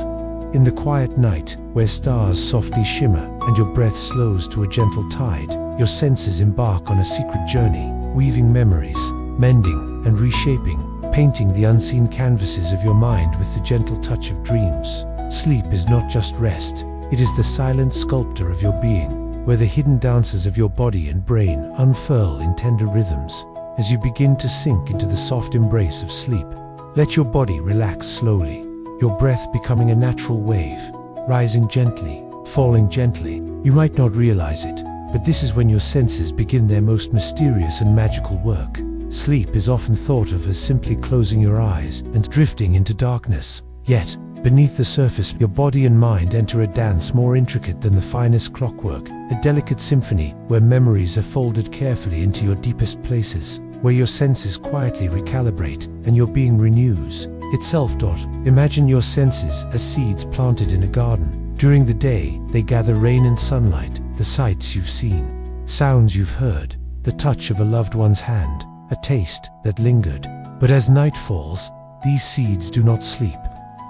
In the quiet night, where stars softly shimmer and your breath slows to a gentle tide, your senses embark on a secret journey, weaving memories, mending and reshaping, painting the unseen canvases of your mind with the gentle touch of dreams. Sleep is not just rest, it is the silent sculptor of your being, where the hidden dances of your body and brain unfurl in tender rhythms. As you begin to sink into the soft embrace of sleep, let your body relax slowly, your breath becoming a natural wave, rising gently, falling gently. You might not realize it, but this is when your senses begin their most mysterious and magical work. Sleep is often thought of as simply closing your eyes and drifting into darkness. Yet, beneath the surface, your body and mind enter a dance more intricate than the finest clockwork, a delicate symphony where memories are folded carefully into your deepest places, where your senses quietly recalibrate and your being renews itself. Imagine your senses as seeds planted in a garden. During the day, they gather rain and sunlight, the sights you've seen, sounds you've heard, the touch of a loved one's hand, a taste that lingered. But as night falls, these seeds do not sleep.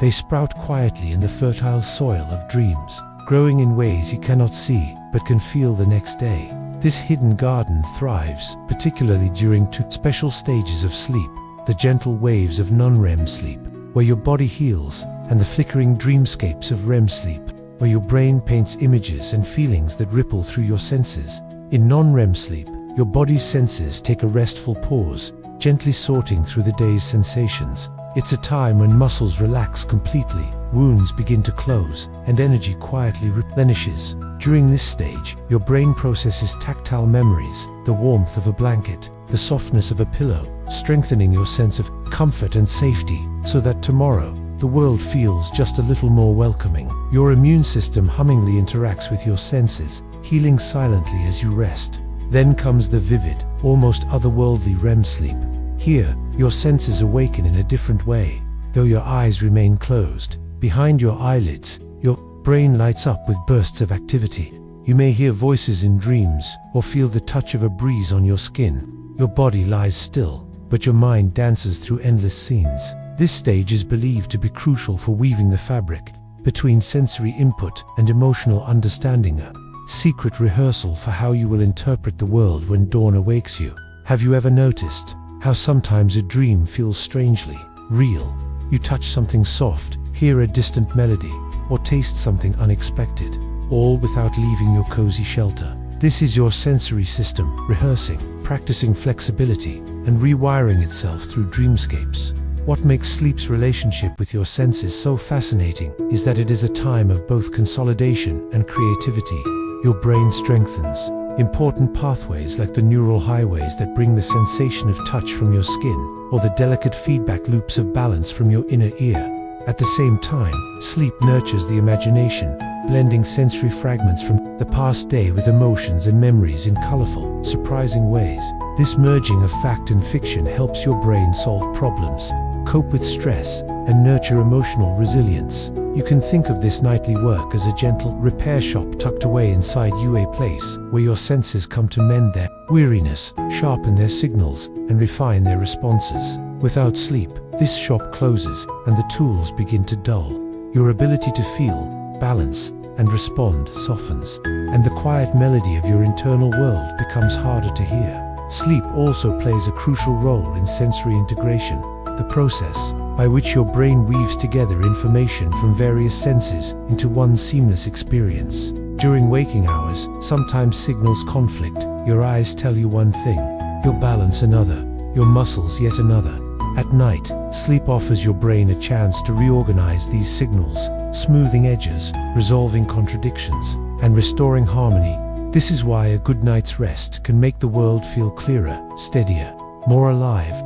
They sprout quietly in the fertile soil of dreams, growing in ways you cannot see but can feel the next day. This hidden garden thrives, particularly during two special stages of sleep: the gentle waves of non-REM sleep, where your body heals, and the flickering dreamscapes of REM sleep, where your brain paints images and feelings that ripple through your senses. In non-REM sleep, your body's senses take a restful pause, gently sorting through the day's sensations. It's a time when muscles relax completely, wounds begin to close, and energy quietly replenishes. During this stage, your brain processes tactile memories, the warmth of a blanket, the softness of a pillow, strengthening your sense of comfort and safety, so that tomorrow, the world feels just a little more welcoming. Your immune system hummingly interacts with your senses, healing silently as you rest. Then comes the vivid, almost otherworldly REM sleep. Here, your senses awaken in a different way. Though your eyes remain closed, behind your eyelids, your brain lights up with bursts of activity. You may hear voices in dreams, or feel the touch of a breeze on your skin. Your body lies still, but your mind dances through endless scenes. This stage is believed to be crucial for weaving the fabric between sensory input and emotional understanding, a secret rehearsal for how you will interpret the world when dawn awakes you. Have you ever noticed how sometimes a dream feels strangely real? You touch something soft, hear a distant melody, or taste something unexpected, all without leaving your cozy shelter. This is your sensory system rehearsing, practicing flexibility, and rewiring itself through dreamscapes. What makes sleep's relationship with your senses so fascinating is that it is a time of both consolidation and creativity. Your brain strengthens. Important pathways like the neural highways that bring the sensation of touch from your skin, or the delicate feedback loops of balance from your inner ear. At the same time, sleep nurtures the imagination, blending sensory fragments from the past day with emotions and memories in colorful, surprising ways. This merging of fact and fiction helps your brain solve problems, cope with stress, and nurture emotional resilience. You can think of this nightly work as a gentle repair shop tucked away inside you, a place where your senses come to mend their weariness, sharpen their signals, and refine their responses. Without sleep, this shop closes and the tools begin to dull. Your ability to feel, balance, and respond softens, and the quiet melody of your internal world becomes harder to hear. Sleep also plays a crucial role in sensory integration, the process by which your brain weaves together information from various senses into one seamless experience. During waking hours, sometimes signals conflict. Your eyes tell you one thing, your balance another, your muscles yet another. At night, sleep offers your brain a chance to reorganize these signals, smoothing edges, resolving contradictions, and restoring harmony. This is why a good night's rest can make the world feel clearer, steadier, more alive.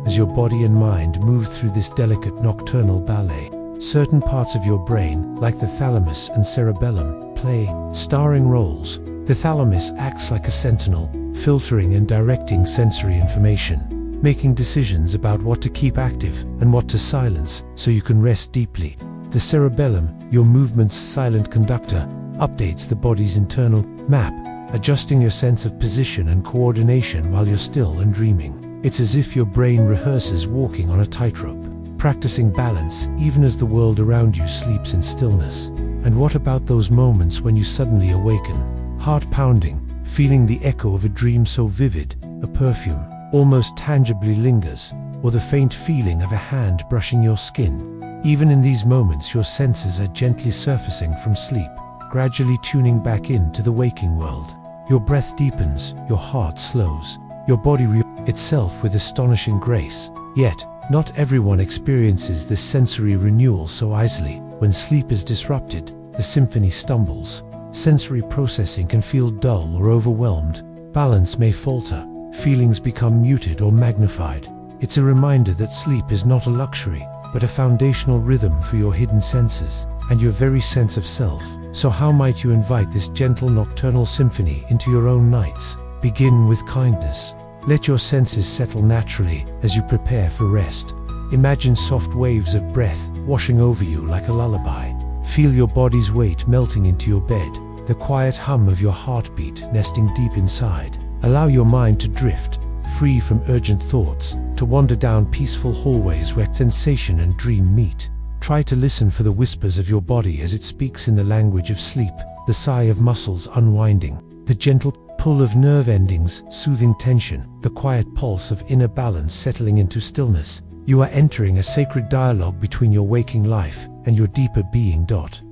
As your body and mind move through this delicate nocturnal ballet, certain parts of your brain, like the thalamus and cerebellum, play starring roles. The thalamus acts like a sentinel, filtering and directing sensory information, making decisions about what to keep active and what to silence so you can rest deeply. The cerebellum, your movement's silent conductor, updates the body's internal map, adjusting your sense of position and coordination while you're still and dreaming. It's as if your brain rehearses walking on a tightrope, practicing balance even as the world around you sleeps in stillness. And what about those moments when you suddenly awaken, heart pounding, feeling the echo of a dream so vivid, a perfume almost tangibly lingers, or the faint feeling of a hand brushing your skin? Even in these moments, your senses are gently surfacing from sleep, gradually tuning back into the waking world. Your breath deepens, your heart slows, your body itself with astonishing grace. Yet, not everyone experiences this sensory renewal so easily. When sleep is disrupted, the symphony stumbles. Sensory processing can feel dull or overwhelmed. Balance may falter. Feelings become muted or magnified. It's a reminder that sleep is not a luxury, but a foundational rhythm for your hidden senses and your very sense of self. So how might you invite this gentle nocturnal symphony into your own nights? Begin with kindness. Let your senses settle naturally as you prepare for rest. Imagine soft waves of breath washing over you like a lullaby. Feel your body's weight melting into your bed, the quiet hum of your heartbeat nesting deep inside. Allow your mind to drift, free from urgent thoughts, to wander down peaceful hallways where sensation and dream meet. Try to listen for the whispers of your body as it speaks in the language of sleep, the sigh of muscles unwinding, the gentle pull of nerve endings soothing tension, the quiet pulse of inner balance settling into stillness. You are entering a sacred dialogue between your waking life and your deeper being.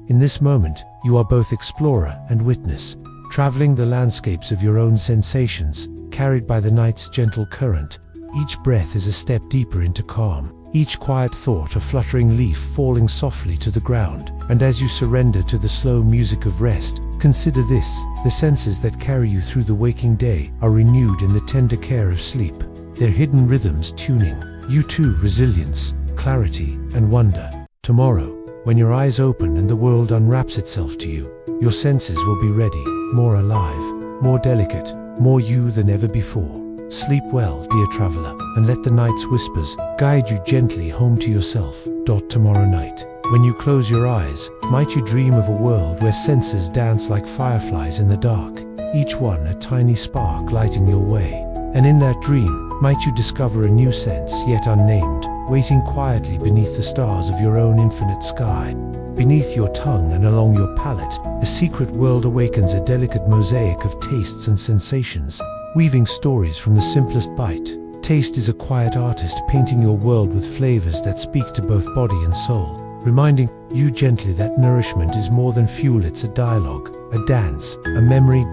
In this moment, you are both explorer and witness, traveling the landscapes of your own sensations, carried by the night's gentle current. Each breath is a step deeper into calm, each quiet thought a fluttering leaf falling softly to the ground. And as you surrender to the slow music of rest, consider this: the senses that carry you through the waking day are renewed in the tender care of sleep, their hidden rhythms tuning you to resilience, clarity, and wonder. Tomorrow, when your eyes open and the world unwraps itself to you, your senses will be ready, more alive, more delicate, more you than ever before. Sleep well, dear traveler, and let the night's whispers guide you gently home to yourself. Tomorrow night, when you close your eyes, might you dream of a world where senses dance like fireflies in the dark, each one a tiny spark lighting your way. And in that dream, might you discover a new sense yet unnamed, waiting quietly beneath the stars of your own infinite sky. Beneath your tongue and along your palate, a secret world awakens, a delicate mosaic of tastes and sensations, weaving stories from the simplest bite, Taste is a quiet artist painting your world with flavors that speak to both body and soul, reminding you gently that nourishment is more than fuel, it's a dialogue, a dance, a memory.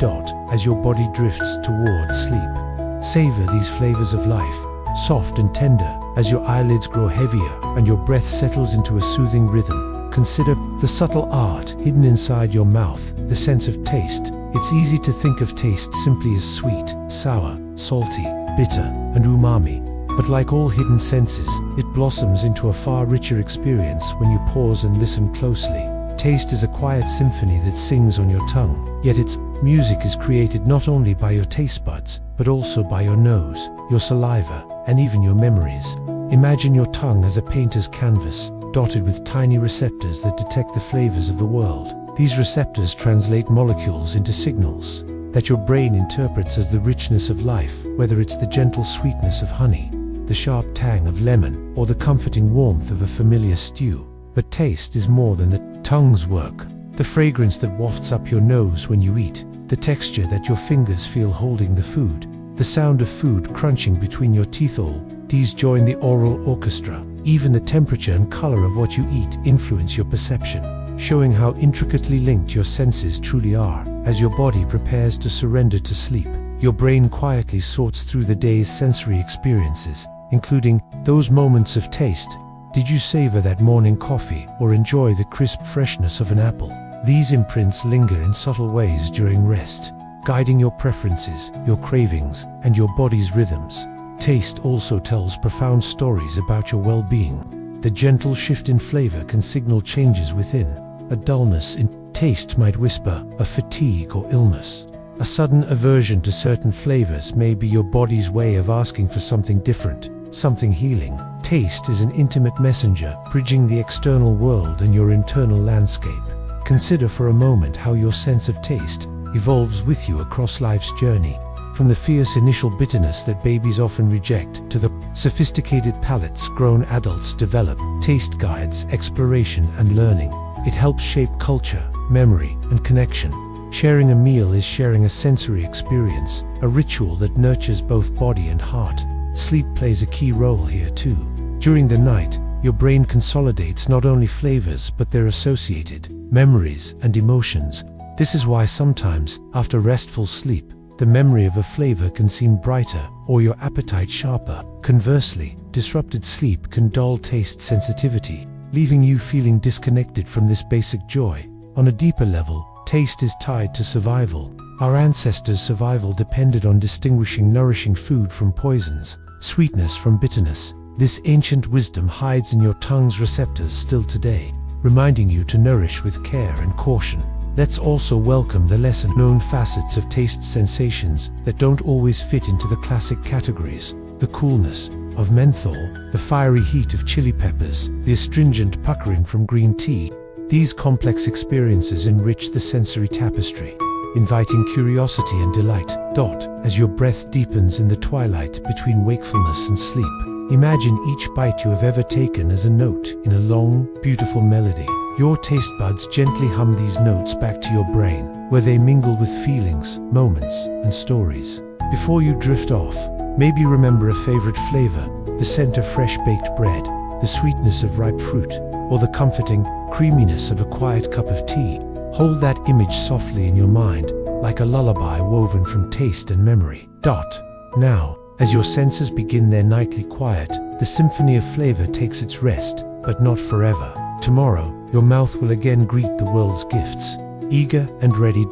As your body drifts towards sleep, savor these flavors of life, soft and tender, as your eyelids grow heavier and your breath settles into a soothing rhythm. Consider the subtle art hidden inside your mouth, the sense of taste. It's easy to think of taste simply as sweet, sour, salty, bitter, and umami. But like all hidden senses, it blossoms into a far richer experience when you pause and listen closely. Taste is a quiet symphony that sings on your tongue, yet its music is created not only by your taste buds, but also by your nose, your saliva, and even your memories. Imagine your tongue as a painter's canvas, dotted with tiny receptors that detect the flavors of the world. These receptors translate molecules into signals that your brain interprets as the richness of life, whether it's the gentle sweetness of honey, the sharp tang of lemon, or the comforting warmth of a familiar stew. But taste is more than the tongue's work. The fragrance that wafts up your nose when you eat, the texture that your fingers feel holding the food, the sound of food crunching between your teeth, all these join the oral orchestra. Even the temperature and color of what you eat influence your perception, showing how intricately linked your senses truly are. As your body prepares to surrender to sleep, your brain quietly sorts through the day's sensory experiences, including those moments of taste. Did you savor that morning coffee or enjoy the crisp freshness of an apple? These imprints linger in subtle ways during rest, guiding your preferences, your cravings, and your body's rhythms. Taste also tells profound stories about your well-being. The gentle shift in flavor can signal changes within. A dullness in taste might whisper of fatigue or illness. A sudden aversion to certain flavors may be your body's way of asking for something different, something healing. Taste is an intimate messenger, bridging the external world and your internal landscape. Consider for a moment how your sense of taste evolves with you across life's journey. From the fierce initial bitterness that babies often reject to the sophisticated palates grown adults develop, taste guides exploration and learning. It helps shape culture, memory, and connection. Sharing a meal is sharing a sensory experience, a ritual that nurtures both body and heart. Sleep plays a key role here too. During the night, your brain consolidates not only flavors but their associated memories and emotions. This is why sometimes, after restful sleep, the memory of a flavor can seem brighter or your appetite sharper. Conversely, disrupted sleep can dull taste sensitivity, leaving you feeling disconnected from this basic joy. On a deeper level, taste is tied to survival. Our ancestors' survival depended on distinguishing nourishing food from poisons, sweetness from bitterness. This ancient wisdom hides in your tongue's receptors still today, reminding you to nourish with care and caution. Let's also welcome the lesser-known facets of taste sensations that don't always fit into the classic categories. The coolness of menthol, the fiery heat of chili peppers, the astringent puckering from green tea. These complex experiences enrich the sensory tapestry, inviting curiosity and delight. As your breath deepens in the twilight between wakefulness and sleep, imagine each bite you have ever taken as a note in a long, beautiful melody. Your taste buds gently hum these notes back to your brain, where they mingle with feelings, moments, and stories. Before you drift off, maybe remember a favorite flavor, the scent of fresh baked bread, the sweetness of ripe fruit, or the comforting creaminess of a quiet cup of tea. Hold that image softly in your mind, like a lullaby woven from taste and memory. Now, as your senses begin their nightly quiet, the symphony of flavor takes its rest, but not forever. Tomorrow, your mouth will again greet the world's gifts, eager and ready.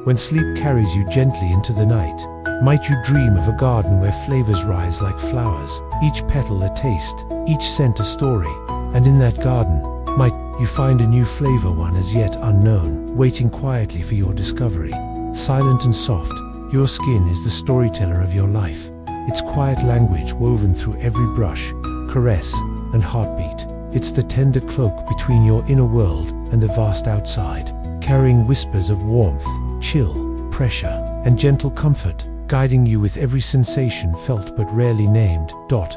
When sleep carries you gently into the night, might you dream of a garden where flavors rise like flowers, each petal a taste, each scent a story, and in that garden, might you find a new flavor, one as yet unknown, waiting quietly for your discovery. Silent and soft, your skin is the storyteller of your life, its quiet language woven through every brush, caress, and heartbeat. It's the tender cloak between your inner world and the vast outside, carrying whispers of warmth, chill, pressure, and gentle comfort, guiding you with every sensation felt but rarely named.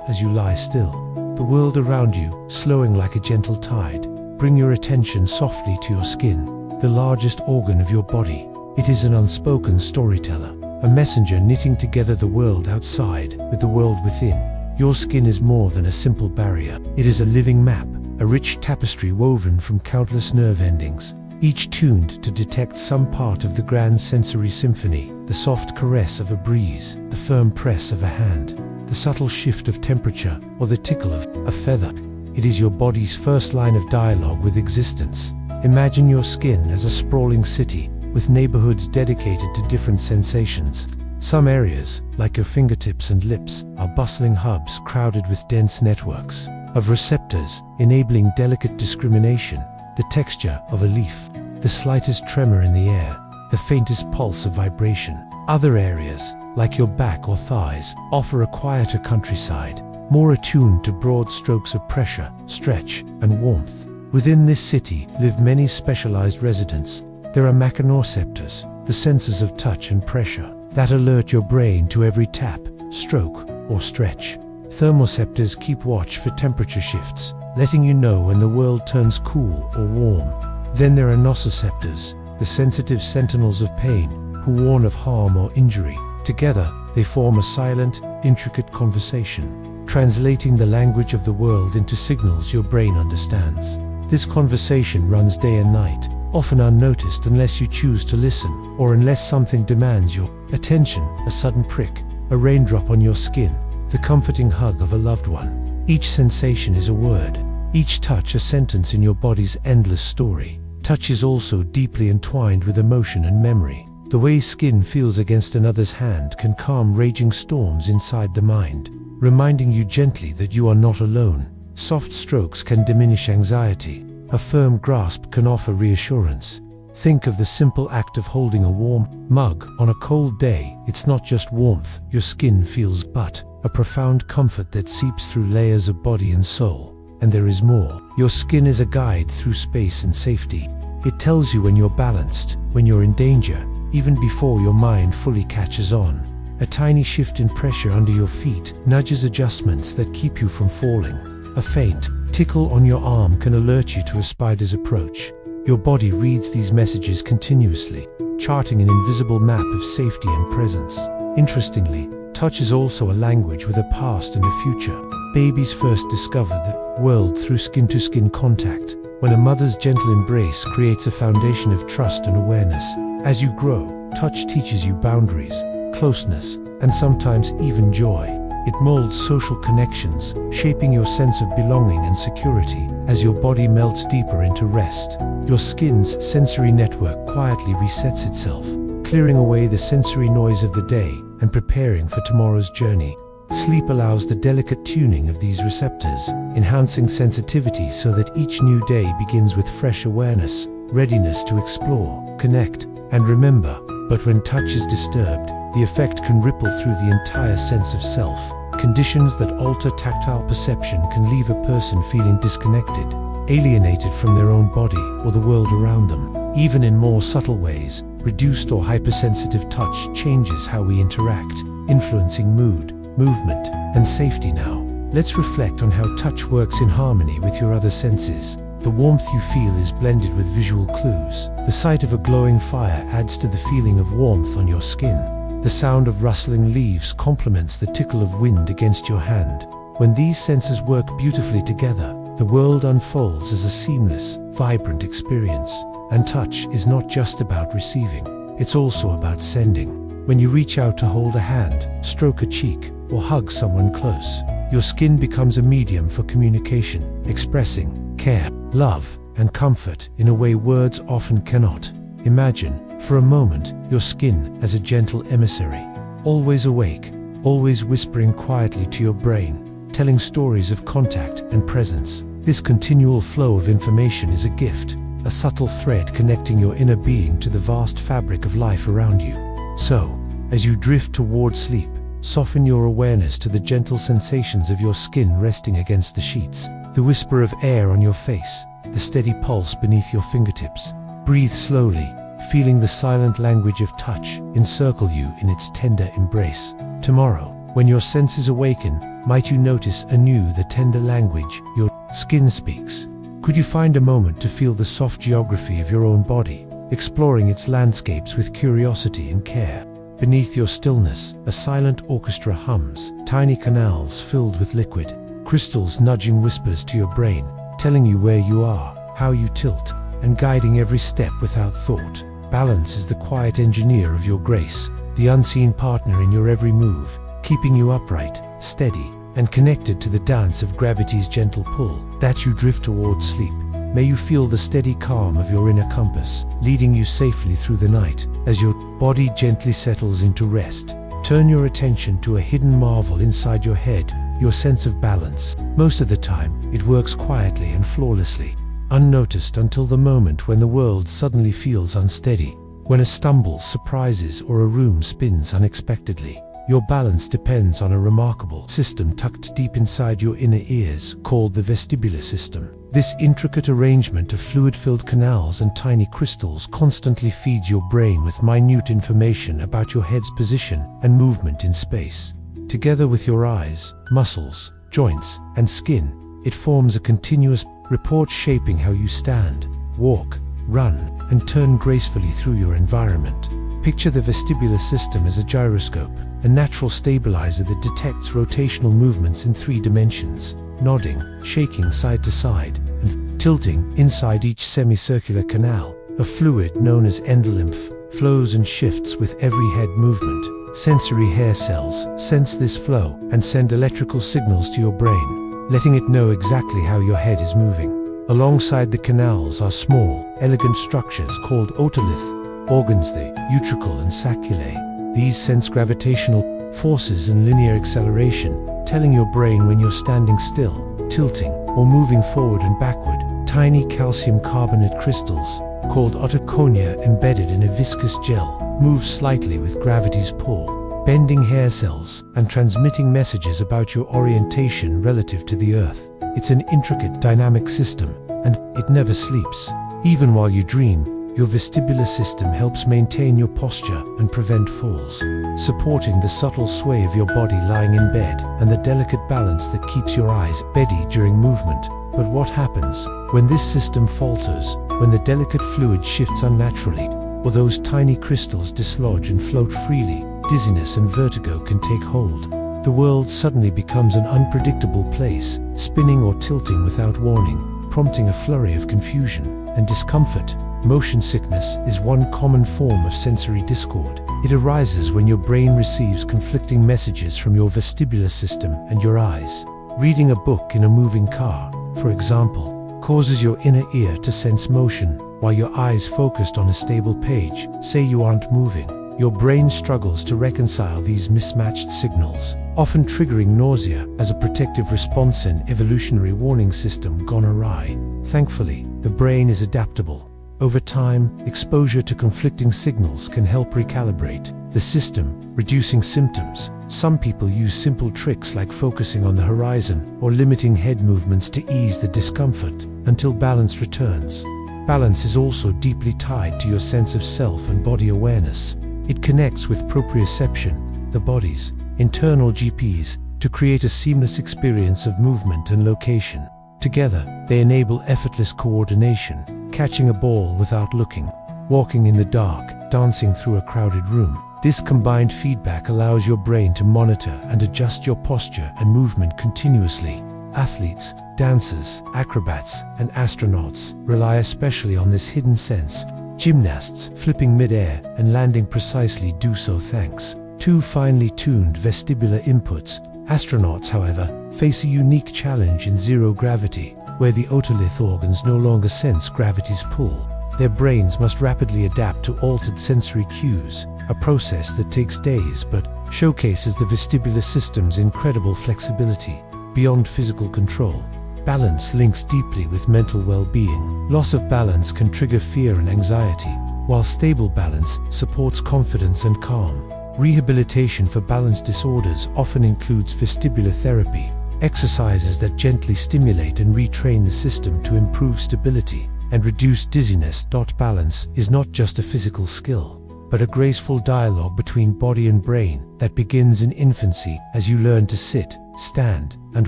As you lie still, the world around you, slowing like a gentle tide, bring your attention softly to your skin, the largest organ of your body. It is an unspoken storyteller, a messenger knitting together the world outside with the world within. Your skin is more than a simple barrier. It is a living map, a rich tapestry woven from countless nerve endings, each tuned to detect some part of the grand sensory symphony, the soft caress of a breeze, the firm press of a hand, the subtle shift of temperature, or the tickle of a feather. It is your body's first line of dialogue with existence. Imagine your skin as a sprawling city, with neighborhoods dedicated to different sensations. Some areas, like your fingertips and lips, are bustling hubs crowded with dense networks of receptors, enabling delicate discrimination, the texture of a leaf, the slightest tremor in the air, the faintest pulse of vibration. Other areas, like your back or thighs, offer a quieter countryside, more attuned to broad strokes of pressure, stretch, and warmth. Within this city live many specialized residents. There are mechanoreceptors, the sensors of touch and pressure, that alert your brain to every tap, stroke, or stretch. Thermoceptors keep watch for temperature shifts, letting you know when the world turns cool or warm. Then there are nociceptors, the sensitive sentinels of pain, who warn of harm or injury. Together, they form a silent, intricate conversation, translating the language of the world into signals your brain understands. This conversation runs day and night, often unnoticed unless you choose to listen, or unless something demands your attention, a sudden prick, a raindrop on your skin, the comforting hug of a loved one. Each sensation is a word, each touch a sentence in your body's endless story. Touch is also deeply entwined with emotion and memory. The way skin feels against another's hand can calm raging storms inside the mind, reminding you gently that you are not alone. Soft strokes can diminish anxiety. A firm grasp can offer reassurance. Think of the simple act of holding a warm mug on a cold day. It's not just warmth your skin feels, but a profound comfort that seeps through layers of body and soul. And there is more. Your skin is a guide through space and safety. It tells you when you're balanced, when you're in danger, even before your mind fully catches on. A tiny shift in pressure under your feet nudges adjustments that keep you from falling. A faint tickle on your arm can alert you to a spider's approach. Your body reads these messages continuously, charting an invisible map of safety and presence. Interestingly, touch is also a language with a past and a future. Babies first discover the world through skin-to-skin contact, when a mother's gentle embrace creates a foundation of trust and awareness. As you grow, touch teaches you boundaries, closeness, and sometimes even joy. It molds social connections, shaping your sense of belonging and security. As your body melts deeper into rest, your skin's sensory network quietly resets itself, clearing away the sensory noise of the day and preparing for tomorrow's journey. Sleep allows the delicate tuning of these receptors, enhancing sensitivity so that each new day begins with fresh awareness, readiness to explore, connect, and remember. But when touch is disturbed, the effect can ripple through the entire sense of self. Conditions that alter tactile perception can leave a person feeling disconnected, alienated from their own body or the world around them. Even in more subtle ways, reduced or hypersensitive touch changes how we interact, influencing mood, movement, and safety. Now, let's reflect on how touch works in harmony with your other senses. The warmth you feel is blended with visual clues. The sight of a glowing fire adds to the feeling of warmth on your skin. The sound of rustling leaves complements the tickle of wind against your hand. When these senses work beautifully together, the world unfolds as a seamless, vibrant experience. And touch is not just about receiving, it's also about sending. When you reach out to hold a hand, stroke a cheek, or hug someone close, your skin becomes a medium for communication, expressing care, love, and comfort in a way words often cannot. Imagine, for a moment, your skin as a gentle emissary, always awake, always whispering quietly to your brain, telling stories of contact and presence. This continual flow of information is a gift, a subtle thread connecting your inner being to the vast fabric of life around you. So, as you drift toward sleep, soften your awareness to the gentle sensations of your skin resting against the sheets, the whisper of air on your face, the steady pulse beneath your fingertips. Breathe slowly, feeling the silent language of touch encircle you in its tender embrace. Tomorrow, when your senses awaken, might you notice anew the tender language your skin speaks? Could you find a moment to feel the soft geography of your own body, exploring its landscapes with curiosity and care? Beneath your stillness, a silent orchestra hums, tiny canals filled with liquid, crystals nudging whispers to your brain, telling you where you are, how you tilt, and guiding every step without thought. Balance is the quiet engineer of your grace, the unseen partner in your every move, keeping you upright, steady, and connected to the dance of gravity's gentle pull. That you drift towards sleep. May you feel the steady calm of your inner compass, leading you safely through the night. As your body gently settles into rest, turn your attention to a hidden marvel inside your head, your sense of balance. Most of the time, it works quietly and flawlessly, unnoticed until the moment when the world suddenly feels unsteady, when a stumble surprises or a room spins unexpectedly. Your balance depends on a remarkable system tucked deep inside your inner ears, called the vestibular system. This intricate arrangement of fluid-filled canals and tiny crystals constantly feeds your brain with minute information about your head's position and movement in space. Together with your eyes, muscles, joints, and skin, it forms a continuous report shaping how you stand, walk, run, and turn gracefully through your environment. Picture the vestibular system as a gyroscope, a natural stabilizer that detects rotational movements in 3 dimensions, nodding, shaking side to side, and tilting inside each semicircular canal. A fluid known as endolymph flows and shifts with every head movement. Sensory hair cells sense this flow and send electrical signals to your brain, letting it know exactly how your head is moving. Alongside the canals are small, elegant structures called otolith organs, the utricle and sacculae. These sense gravitational forces and linear acceleration, telling your brain when you're standing still, tilting, or moving forward and backward. Tiny calcium carbonate crystals, called otoconia, embedded in a viscous gel, move slightly with gravity's pull, bending hair cells and transmitting messages about your orientation relative to the Earth. It's an intricate, dynamic system, and it never sleeps. Even while you dream, your vestibular system helps maintain your posture and prevent falls, supporting the subtle sway of your body lying in bed and the delicate balance that keeps your eyes steady during movement. But what happens when this system falters, when the delicate fluid shifts unnaturally, or those tiny crystals dislodge and float freely? Dizziness and vertigo can take hold. The world suddenly becomes an unpredictable place, spinning or tilting without warning, prompting a flurry of confusion and discomfort. Motion sickness is one common form of sensory discord. It arises when your brain receives conflicting messages from your vestibular system and your eyes. Reading a book in a moving car, for example, causes your inner ear to sense motion, while your eyes focused on a stable page say you aren't moving. Your brain struggles to reconcile these mismatched signals, often triggering nausea as a protective response, an evolutionary warning system gone awry. Thankfully, the brain is adaptable. Over time, exposure to conflicting signals can help recalibrate the system, reducing symptoms. Some people use simple tricks like focusing on the horizon or limiting head movements to ease the discomfort until balance returns. Balance is also deeply tied to your sense of self and body awareness. It connects with proprioception, the body's internal GPS, to create a seamless experience of movement and location. Together, they enable effortless coordination, catching a ball without looking, walking in the dark, dancing through a crowded room. This combined feedback allows your brain to monitor and adjust your posture and movement continuously. Athletes, dancers, acrobats, and astronauts rely especially on this hidden sense. Gymnasts, flipping mid-air and landing precisely, do so thanks to finely tuned vestibular inputs. Astronauts, however, face a unique challenge in zero gravity, where the otolith organs no longer sense gravity's pull. Their brains must rapidly adapt to altered sensory cues, a process that takes days but showcases the vestibular system's incredible flexibility. Beyond physical control, balance links deeply with mental well-being. Loss of balance can trigger fear and anxiety, while stable balance supports confidence and calm. Rehabilitation for balance disorders often includes vestibular therapy, exercises that gently stimulate and retrain the system to improve stability and reduce dizziness. Balance is not just a physical skill, but a graceful dialogue between body and brain that begins in infancy as you learn to sit, stand, and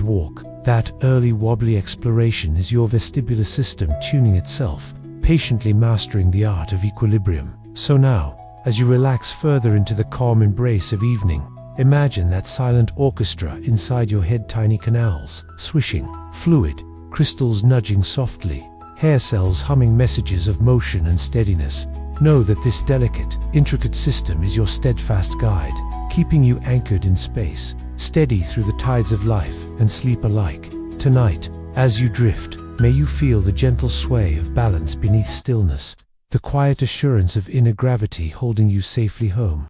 walk. That early wobbly exploration is your vestibular system tuning itself, patiently mastering the art of equilibrium. So now, As you relax further into the calm embrace of evening, imagine that silent orchestra inside your head, tiny canals, swishing, fluid, crystals nudging softly, hair cells humming messages of motion and steadiness. Know that this delicate, intricate system is your steadfast guide, keeping you anchored in space, steady through the tides of life and sleep alike. Tonight, as you drift, may you feel the gentle sway of balance beneath stillness, the quiet assurance of inner gravity holding you safely home.